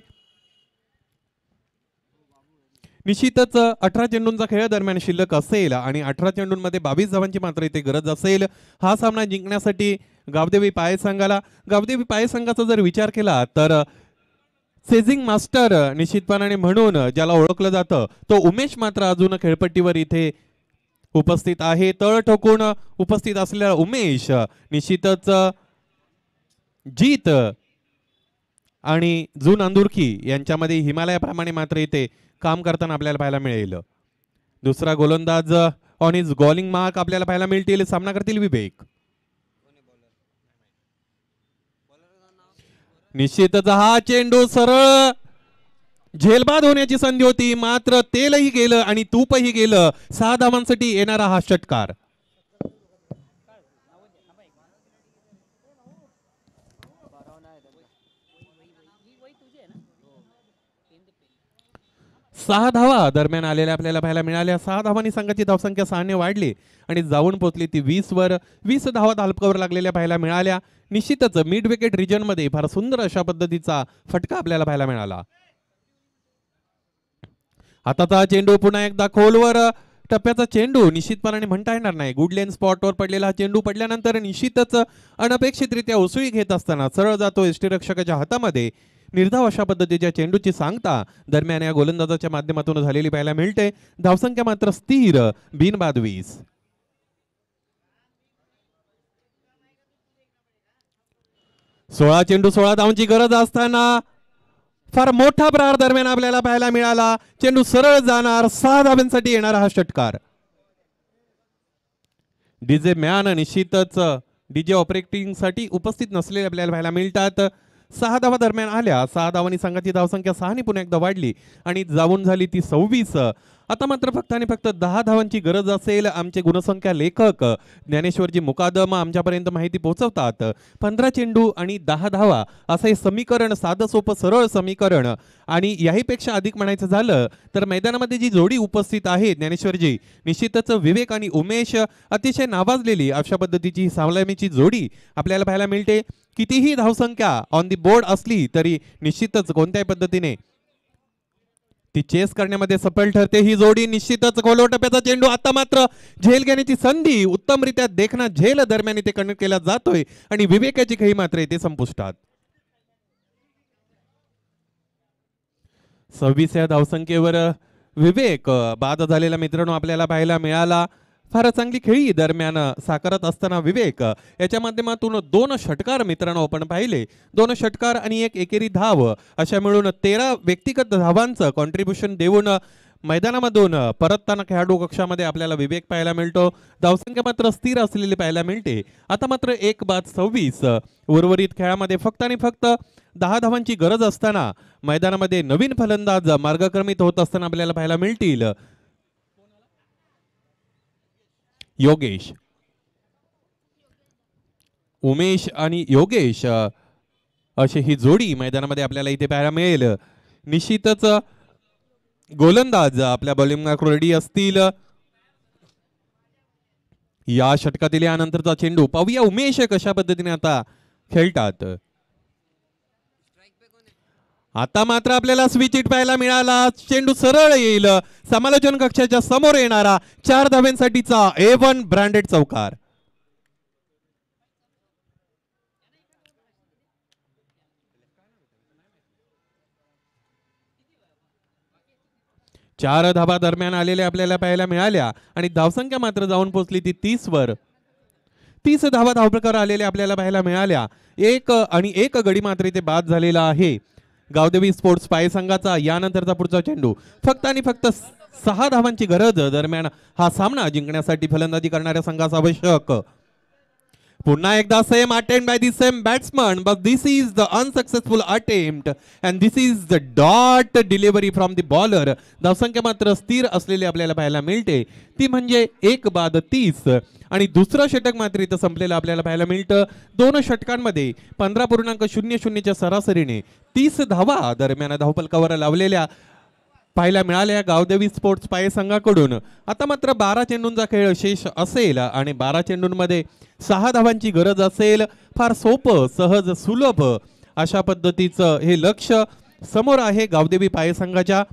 निश्चितच 18 चेंडूंचा खेळ दरम्यान शिल्लक असेल आणि 18 चेंडूंमध्ये 22 धावांची मात्र इथे गरज असेल हा सामना जिंकण्यासाठी गावदेवी पाये संघाला. गावदेवी पाये संघाचा जर विचार केला तर सेझिंग मास्टर निश्चितपणाने म्हणून ज्याला ओळखलं जातं तो उमेश मात्र अजून खेळपट्टीवर इथे उपस्थित आहे. तळ ठोकून उपस्थित असलेला उमेश निश्चितच जीत आणि जून अंदुरकी यांच्यामध्ये हिमालयाप्रमाणे मात्र इथे काम करताना आपल्याला पाहायला मिळेल. दुसरा गोलंदाज ऑन इज बॉलिंग मार्क आपल्याला पाहायला मिळतील. सामना करतील विवेक. निश्चितच हा चेंडू सरळ झेलबाद होण्याची संधी होती, मात्र तेलही गेलं आणि तूपही गेलं. 6 धावांसाठी येणारा हा षटकार. सहा धावा दरम्यान आलेल्या आपल्याला पाहायला मिळाल्या. 6 धावांनी संघाची धावसंख्या 6 ने वाढली आणि जाऊन पोहोचली ती 20 वर. 20 धावा धालपकावर लागलेल्या पाहायला मिळाल्या. निश्चितच मिड विकेट रिजन मध्ये फार सुंदर अशा पद्धतीचा फटका आपल्याला पाहायला मिळाला. आता चेंडू पुन्हा एकदा खोलवर टप्प्याचा चेंडू निश्चितपणाने म्हणता येणार नाही. गुड लेन स्पॉटवर पडलेला हा चेंडू पडल्यानंतर निश्चितच अनपेक्षितरित्या उसळी घेत असताना सरळ जातो यष्टीरक्षकाच्या हातामध्ये. निर्धाव अशा पद्धतीच्या चेंडूची सांगता दरम्यान या गोलंदाजाच्या माध्यमातून झालेली पाहायला मिळते. धावसंख्या मात्र स्थिर, बिनबाद 20. सोळा चेंडू 16 धावांची गरज असताना फार मोठा प्रहार दरम्यान आपल्याला पाहायला मिळाला. चेंडू सरळ जाणार. 6 धावांसाठी येणारा हा षटकार. डीजे मॅन निश्चितच डीजे ऑपरेटिंग साठी उपस्थित नसलेले आपल्याला पाहायला मिळतात. 6 धावा दरम्यान आल्या. 6 धावांनी संघाची धावसंख्या 6 ने पुन्हा एकदा वाढली आणि जाऊन झाली ती 26. आता मात्र फक्त आणि फक्त 10 धावांची गरज असेल. आमचे गुणसंख्या लेखक ज्ञानेश्वरजी मुकादम आमच्यापर्यंत माहिती पोहोचवतात. 15 चेंडू आणि 10 धावा असं हे समीकरण, साधं सोपं सरळ समीकरण. आणि याहीपेक्षा अधिक म्हणायचं झालं तर मैदानामध्ये जी जोडी उपस्थित आहे ज्ञानेश्वरजी, निश्चितच विवेक आणि उमेश अतिशय नावाजलेली अशा पद्धतीची सलामीची जोडी आपल्याला पाहायला मिळते. कितीही धावसंख्या ऑन दी बोर्ड असली तरी निश्चितच कोणत्याही पद्धतीने ती चेस करण्यामध्ये सफल ठरते ही जोडी. निश्चितच खोलवर टप्प्याचा चेंडू. आता मात्र झेल घेण्याची संधी उत्तमरित्या देखना झेल दरम्यान इथे कनेक्ट केला जातोय आणि विवेकाची खेळी मात्र इथे संपुष्टात. 26 या धावसंख्येवर विवेक बाद झालेला मित्रांनो आपल्याला पाहायला मिळाला. फार चांगली खेळी दरम्यान साकारत असताना विवेक याच्या माध्यमातून 2 षटकार मित्रांनो आपण पाहिले. 2 षटकार आणि 1 एकेरी धाव अशा मिळून 13 व्यक्तिगत धावांचं कॉन्ट्रीब्युशन देऊन मैदानामधून परतताना खेळाडू कक्षामध्ये आपल्याला विवेक पाहायला मिळतो. धावसंख्या मात्र स्थिर असलेली पाहायला मिळते. आता मात्र 1 बाद 26. उर्वरित खेळामध्ये फक्त आणि फक्त 10 धावांची गरज असताना मैदानामध्ये नवीन फलंदाज मार्गक्रमित होत असताना आपल्याला पाहायला मिळतील. योगेश, उमेश आणि योगेश अशी ही जोडी मैदानामध्ये आपल्याला इथे पाहायला मिळेल. निश्चितच गोलंदाज आपल्या बॉलिंग रेडी असतील. या षटकातील यानंतरचा चेंडू पाहूया उमेश कशा पद्धतीने आता खेळतात. आता मात्र आपल्याला स्विच हिट पाहायला मिळाला. चेंडू सरळ येईल. समालोचन कक्षाच्या समोर येणारा 4 धाव्यांसाठीचा A1 ब्रँडेड चौकार. चार धावा दरम्यान आलेल्या आपल्याला पाहायला मिळाल्या आणि धावसंख्या मात्र जाऊन पोहोचली ती 30 वर. 30 धावा धावप्रकार आलेल्या आपल्याला पाहायला मिळाल्या. 1 गडी मात्र इथे बाद झालेला आहे गावदेवी स्पोर्ट्स पाय संघाचा. यानंतरचा पुढचा चेंडू. फक्त आणि फक्त 6 धावांची गरज दरम्यान हा सामना जिंकण्यासाठी फलंदाजी करणाऱ्या संघाचा आवश्यक. पुन्हा एकदा same attempt by the same batsman, but this is the unsuccessful attempt and this is the dot delivery from the bowler. धावसंख्या मात्र स्थिर असलेली आपल्याला पाहायला मिळते, ती म्हणजे 1 बाद 30. आणि दुसरं षटक मात्र इथं संपलेलं आपल्याला पाहायला मिळतं. 2 षटकांमध्ये 15.00च्या सरासरीने 30 धावा दरम्यान धावफलकावर लावलेल्या पाहायला मिळाल्या गावदेवी स्पोर्ट्स पाय संघाकडून. आता मात्र 12 चेंडूंचा खेळ शेष असेल आणि 12 चेंडूंमध्ये 6 धावांची गरज असेल. फार सोपं, सहज, सुलभ अशा पद्धतीचं हे लक्ष समोर आहे गावदेवी पाय संघाच्या.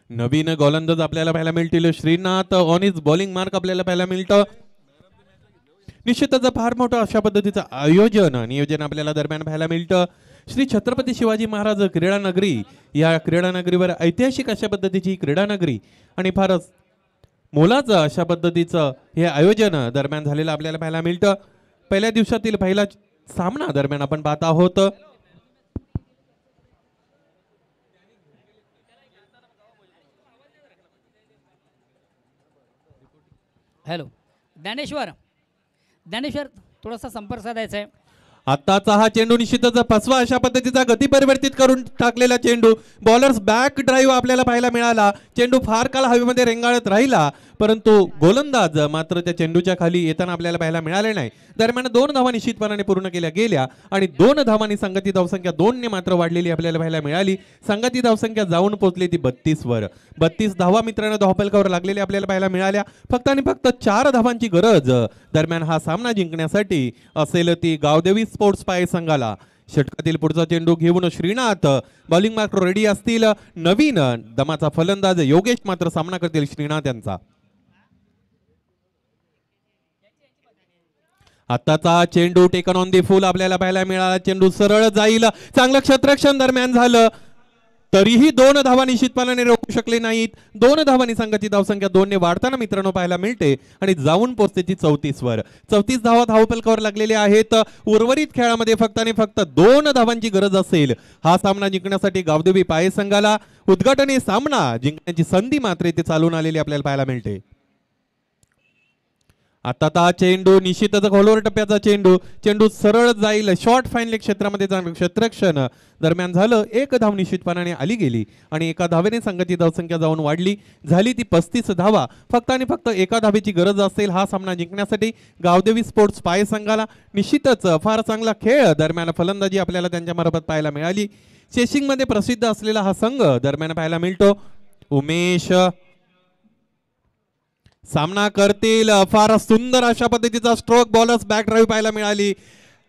नवीन गोलंदाज आपल्याला पाहायला मिळतील. Shrinath on is bowling mark आपल्याला पाहायला मिळतं. निश्चितच फार मोठं अशा पद्धतीचं नियोजन आपल्याला दरम्यान पाहायला मिळतं. श्री छत्रपती शिवाजी महाराज क्रीडा नगरी, या क्रीडा नगरीवर ऐतिहासिक अशा पद्धतीची क्रीडा नगरी आणि फारच मोलाचं अशा पद्धतीचं हे आयोजन दरम्यान झालेलं आपल्याला पाहायला मिळतं. पहिल्या दिवसातील पहिला सामना दरम्यान आपण पाहत आहोत. हॅलो ज्ञानेश्वर, ज्ञानेश्वर थोडासा संपर्क साधायचा आहे. आत्ताचा हा चेंडू निश्चितच फसवा अशा पद्धतीचा गती परिवर्तित करून टाकलेला चेंडू. बॉलर्स बॅक ड्राईव्ह आपल्याला पाहायला मिळाला. चेंडू फार काळ हवेमध्ये रेंगाळत राहिला, परंतु गोलंदाज मात्र त्या चेंडूच्या खाली येताना आपल्याला पाहायला मिळाले नाही. दरम्यान 2 धावा निश्चितपणाने पूर्ण केल्या गेल्या आणि 2 धावांनी संगती धावसंख्या 2 ने मात्र वाढलेली आपल्याला पाहायला मिळाली. संगती धावसंख्या जाऊन पोहोचली ती 32 वर. 32 धावा मित्रांनो धावफलकावर लागलेल्या आपल्याला पाहायला मिळाल्या. फक्त आणि फक्त 4 धावांची गरज दरम्यान हा सामना जिंकण्यासाठी असेल ती गावदेवी स्पोर्ट्स पाय संघाला. षटकातील पुढचा चेंडू घेऊन श्रीनाथ बॉलिंग मार्क रेडी असतील. नवीन दमाचा फलंदाज योगेश मात्र सामना करतील श्रीनाथ यांचा. आत्ताचा चेंडू टेकन ऑन दी फुल आपल्याला पाहायला मिळाला. चेंडू सरळ जाईल. चांगलं क्षेत्ररक्षण दरम्यान झालं, तरीही 2 धावा निश्चितपणाने रोखू शकले नाहीत. 2 धावांनी संघाची धावसंख्या 2 ने वाढताना मित्रांनो पाहायला मिळते आणि जाऊन पोहोचते ती 34 वर. 34 धावा धावफलकावर लागलेल्या आहेत. उर्वरित खेळामध्ये फक्त आणि फक्त 2 धावांची गरज असेल हा सामना जिंकण्यासाठी गावदेवी पाय संघाला. उद्घाटनी सामना जिंकण्याची संधी मात्र इथे चालून आलेली आपल्याला पाहायला मिळते. आता चेंडू निश्चितच खोलवर टप्प्याचा चेंडू सरळ जाईल. शॉर्ट फाईन लेग क्षेत्रामध्ये जाणार. क्षेत्ररक्षण दरम्यान झालं. 1 धाव निश्चितपणाने आली गेली आणि 1 धावेने संघाची धावसंख्या जाऊन वाढली. झाली ती 35 धावा. फक्त आणि फक्त 1 धावेची गरज असेल हा सामना जिंकण्यासाठी गावदेवी स्पोर्ट्स पाय संघाला. निश्चितच फार चांगला खेळ दरम्यान फलंदाजी आपल्याला त्यांच्या मार्फत पाहायला मिळाली. चेसिंगमध्ये प्रसिद्ध असलेला हा संघ दरम्यान पाहायला मिळतो. उमेश सामना करतील. फार सुंदर अशा पद्धतीचा स्ट्रोक. बॉलर्स बॅक ड्राईव्ह पाहायला मिळाली.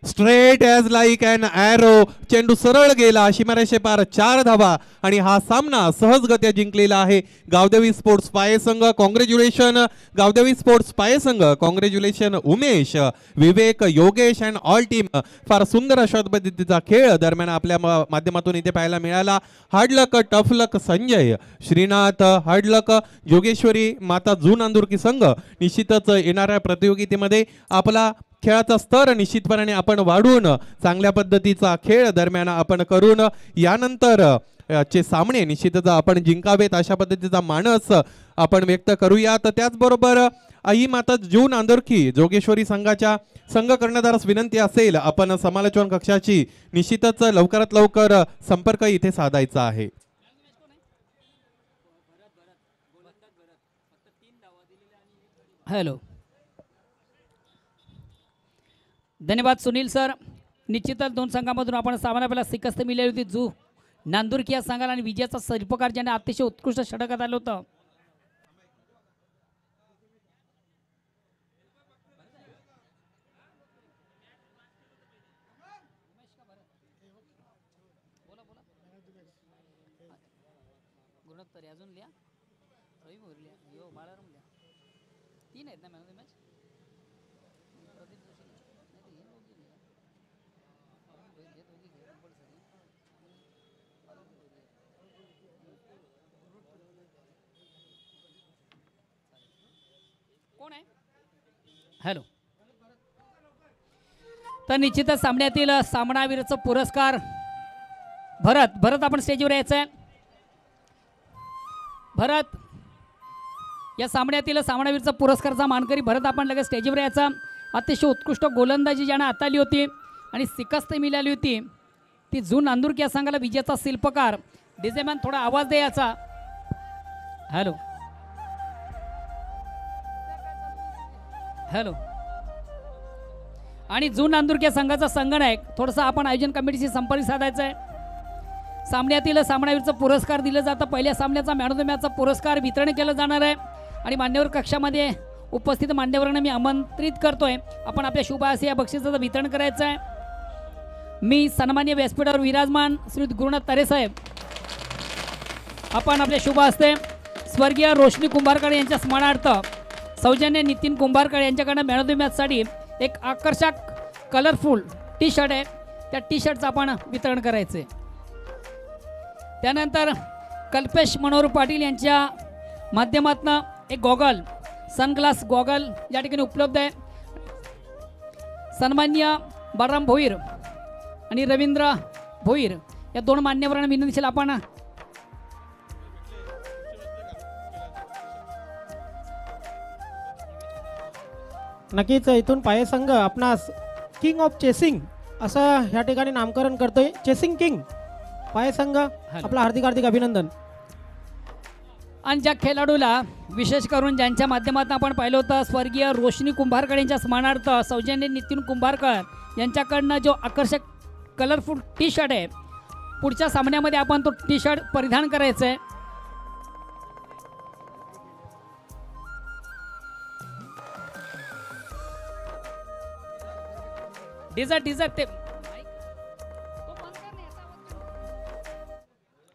Straight as like an arrow. चेंडू सरळ गेला सीमारेषे पार. 4 धावा आणि हा सामना सहजगत्या जिंकलेला आहे गावदेवी स्पोर्ट्स पाय संघ. कॉंग्रॅच्युलेशन गावदेवी स्पोर्ट्स पाय संघ. Congratulation Umesh, Vivek, Yogesh and all team. फार सुंदर अशा पद्धतीचा खेळ दरम्यान आपल्या माध्यमातून इथे पाहायला मिळाला. हार्ड लक, टफ लक संजय, श्रीनाथ, हार्ड लक, योगेश्वरी, माता जून अंदुरकी संघ. निश्चितच येणाऱ्या प्रतियोगितेमध्ये आपला खेळाचा स्तर निश्चितपणाने आपण वाढवून चांगल्या पद्धतीचा खेळ दरम्यान आपण करून यानंतर चे सामने निश्चितच आपण जिंकावेत अशा पद्धतीचा मानस आपण व्यक्त करूयात. त्याचबरोबर आई माता जून अंदुरकी जोगेश्वरी संघाच्या संघ कर्णधारास विनंती असेल आपण समालोचन कक्षाची निश्चितच लवकरात लवकर संपर्क इथे साधायचा आहे. हॅलो, धन्यवाद सुनील सर. निश्चितच 2 संघामधून आपण सामना पहिला शिकस्त मिळाली होती. जू नांदुरकी या संघाला आणि विजयाचा शिल्पकार ज्याने अतिशय उत्कृष्ट षटकात आलं होतं. अजून लिहा 3 आहेत ना मॅच. कोण आहे? हॅलो, तर निश्चितच सामन्यातील सामनावीरचा पुरस्कार भरत आपण स्टेजवर यायचं आहे. भरत या सामन्यातील सामनावीरचा पुरस्कारचा मानकरी भरत आपण लगेच स्टेजवर यायचा. अतिशय उत्कृष्ट गोलंदाजी ज्याने हात आली होती आणि शिकस्त मिळाली होती ती जून अंदुरकी या संघाला विजयाचा शिल्पकार. डिजेमॅन थोडा आवाज द्यायचा. हॅलो हॅलो, आणि जून अंदुरकी या संघाचा संगणक थोडासा आपण आयोजन कमिटीशी संपर्क साधायचा आहे. सामन्यातील सामनावीरचा पुरस्कार दिलं जातं. पहिल्या सामन्याचा मॅन ऑफ द मॅचचा पुरस्कार वितरण केलं जाणार आहे आणि मान्यवर कक्षामध्ये उपस्थित मान्यवरांना मी आमंत्रित करतोय. आपण आपल्या शुभासी या बक्षिसाचं वितरण करायचं आहे. मी सन्मान्य व्यासपीठावर विराजमान श्री गुरुनाथ तरे साहेब आपण आपल्या शुभ हस्ते स्वर्गीय रोशनी कुंभारकर यांच्या स्मरणार्थ सौजन्य नितीन कुंभारकर यांच्याकडनं मॅन ऑफ द मॅचसाठी एक आकर्षक कलरफुल टी शर्ट आहे. त्या टी शर्टचं आपण वितरण करायचं आहे. त्यानंतर कल्पेश मनोहर पाटील यांच्या माध्यमातून एक गॉगल सनग्लास गॉगल या ठिकाणी उपलब्ध आहे. सन्माननीय बाळराम भोईर आणि रवींद्र भोईर या दोन मान्यवरांना विनंती आपण नक्कीच इथून पाये संघ आपणास किंग ऑफ चेसिंग असं ह्या ठिकाणी नामकरण करतोय. चेसिंग किंग पाये संघ आपला हार्दिक हार्दिक अभिनंदन. आणि ज्या खेळाडूला विशेष करून ज्यांच्या माध्यमातून आपण पाहिलं होतं स्वर्गीय रोशनी कुंभारकर यांच्या स्मरणार्थ सौजन्य नितीन कुंभारकर यांच्याकडनं जो आकर्षक कलरफुल टी शर्ट आहे, पुढच्या सामन्यामध्ये आपण तो टी शर्ट परिधान करायचं आहे. डिझर्ट ते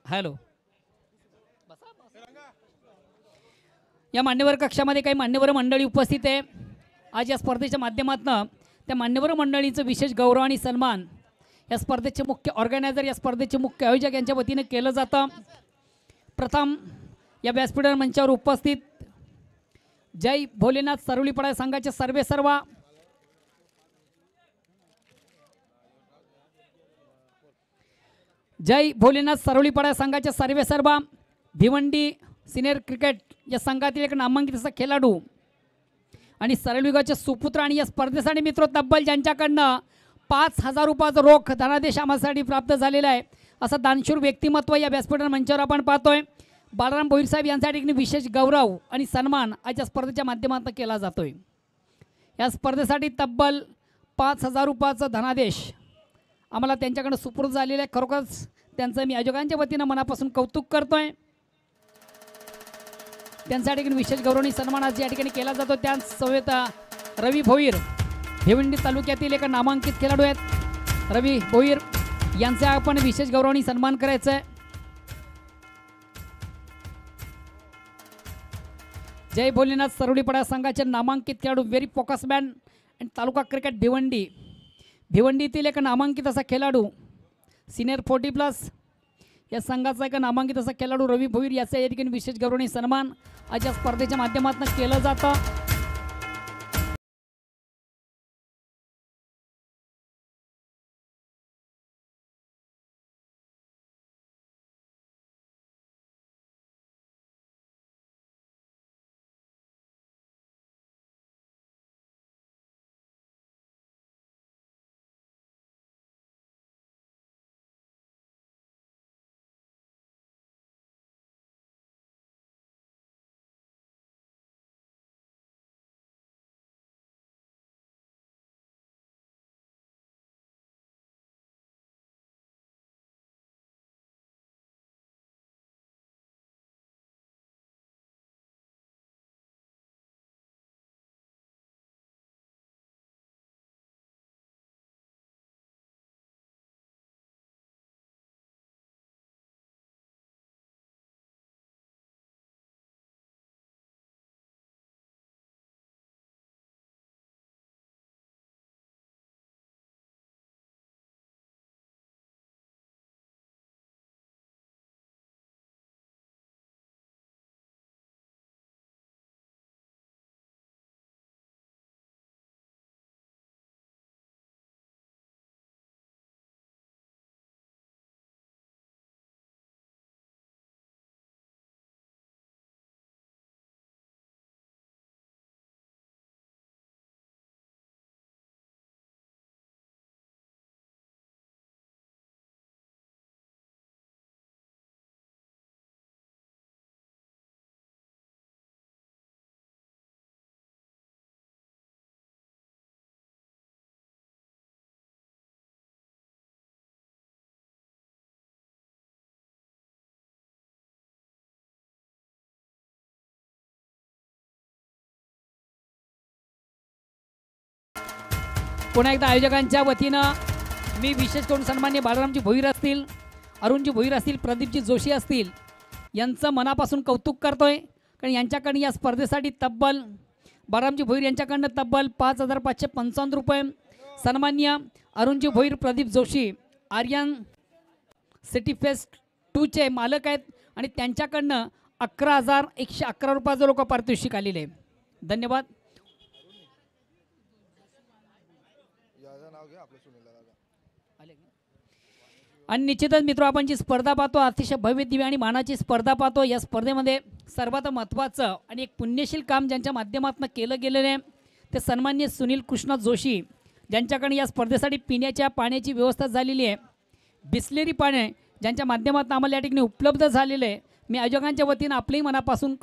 हॅलो या मान्यवर कक्षामध्ये काही मान्यवर मंडळी उपस्थित आहे. आज या स्पर्धेच्या माध्यमातून त्या मान्यवर मंडळीचं विशेष गौरव आणि सन्मान या स्पर्धेचे मुख्य ऑर्गनायझर या स्पर्धेचे मुख्य आयोजक यांच्या वतीनं केलं जातं. प्रथम या व्यासपीठावर मंचावर उपस्थित जय भोलेनाथ सरवलीपाडा संघाचे सर्वेसर्वा जय भोलेनाथ सरवलीपाडा संघाचे सर्वेसर्वा भिवंडी सिनियर क्रिकेट या संघातील एक नामांकित असा खेळाडू आणि सरळविगाचे सुपुत्र आणि या स्पर्धेसाठी मित्र तब्बल ज्यांच्याकडनं 5,000 रुपयाचा रोख धनादेश आम्हासाठी प्राप्त झालेला आहे असं दानशूर व्यक्तिमत्व या व्यासपीठावर मंचावर आपण पाहतोय. बाळराम भोईर साहेब यांच्यासाठी विशेष गौरव आणि सन्मान आज या स्पर्धेच्या माध्यमातून केला जातोय. या स्पर्धेसाठी तब्बल 5,000 रुपयाचा धनादेश आम्हाला त्यांच्याकडे सुपूर्द झालेलं आहे. खरोखरच त्यांचं मी आयोजकांच्या वतीनं मनापासून कौतुक करतोय. त्यांच्या ठिकाणी विशेष गौरव आणि सन्मान आज या ठिकाणी केला जातो. त्या सवेता रवी भोईर भिवंडी तालुक्यातील एक नामांकित खेळाडू आहेत. रवी भोईर यांचा आपण विशेष गौरव आणि सन्मान करायचा आहे. जय भोलेनाथ सरवलीपाडा संघाचे नामांकित खेळाडू व्हेरी फोकस मॅन आणि तालुका क्रिकेट भिवंडीतील एक नामांकित असा खेळाडू सिनियर 40+ या संघाचा एक नामांकित असा खेळाडू रवी भोईर याचा या ठिकाणी विशेष गौरव आणि सन्मान आज या स्पर्धेच्या माध्यमातून केलं जातं. पुन्हा एकदा आयोजकांच्या वतीनं मी विशेष करून सन्मान्य बाळरामजी भोईर असतील, अरुणजी भोईर असतील, प्रदीपजी जोशी असतील यांचं मनापासून कौतुक करतोय. कारण यांच्याकडून या स्पर्धेसाठी तब्बल बाळरामजी भोईर यांच्याकडनं तब्बल 5,555 रुपये, सन्मान्य अरुणजी भोईर, प्रदीप जोशी आर्यन सिटी फेस्ट 2चे मालक आहेत आणि त्यांच्याकडनं 11,111 रुपयाचं लोक पारितोषिक आलेले आहे. धन्यवाद. आणि निश्चितच मित्र आपण जी स्पर्धा पाहतो अतिशय भव्य दिव्य आणि मानाची स्पर्धा पाहतो. या स्पर्धेमध्ये सर्वात महत्त्वाचं आणि एक पुण्यशील काम ज्यांच्या माध्यमातून केलं गेलेलं आहे ते सन्माननीय सुनील कृष्ण जोशी, ज्यांच्याकडे या स्पर्धेसाठी पिण्याच्या पाण्याची व्यवस्था झालेली आहे. बिस्लेरी पाणी ज्यांच्या माध्यमातून आम्हाला या ठिकाणी उपलब्ध झालेलं आहे. मी आयोजकांच्या वतीनं आपलेही मनापासून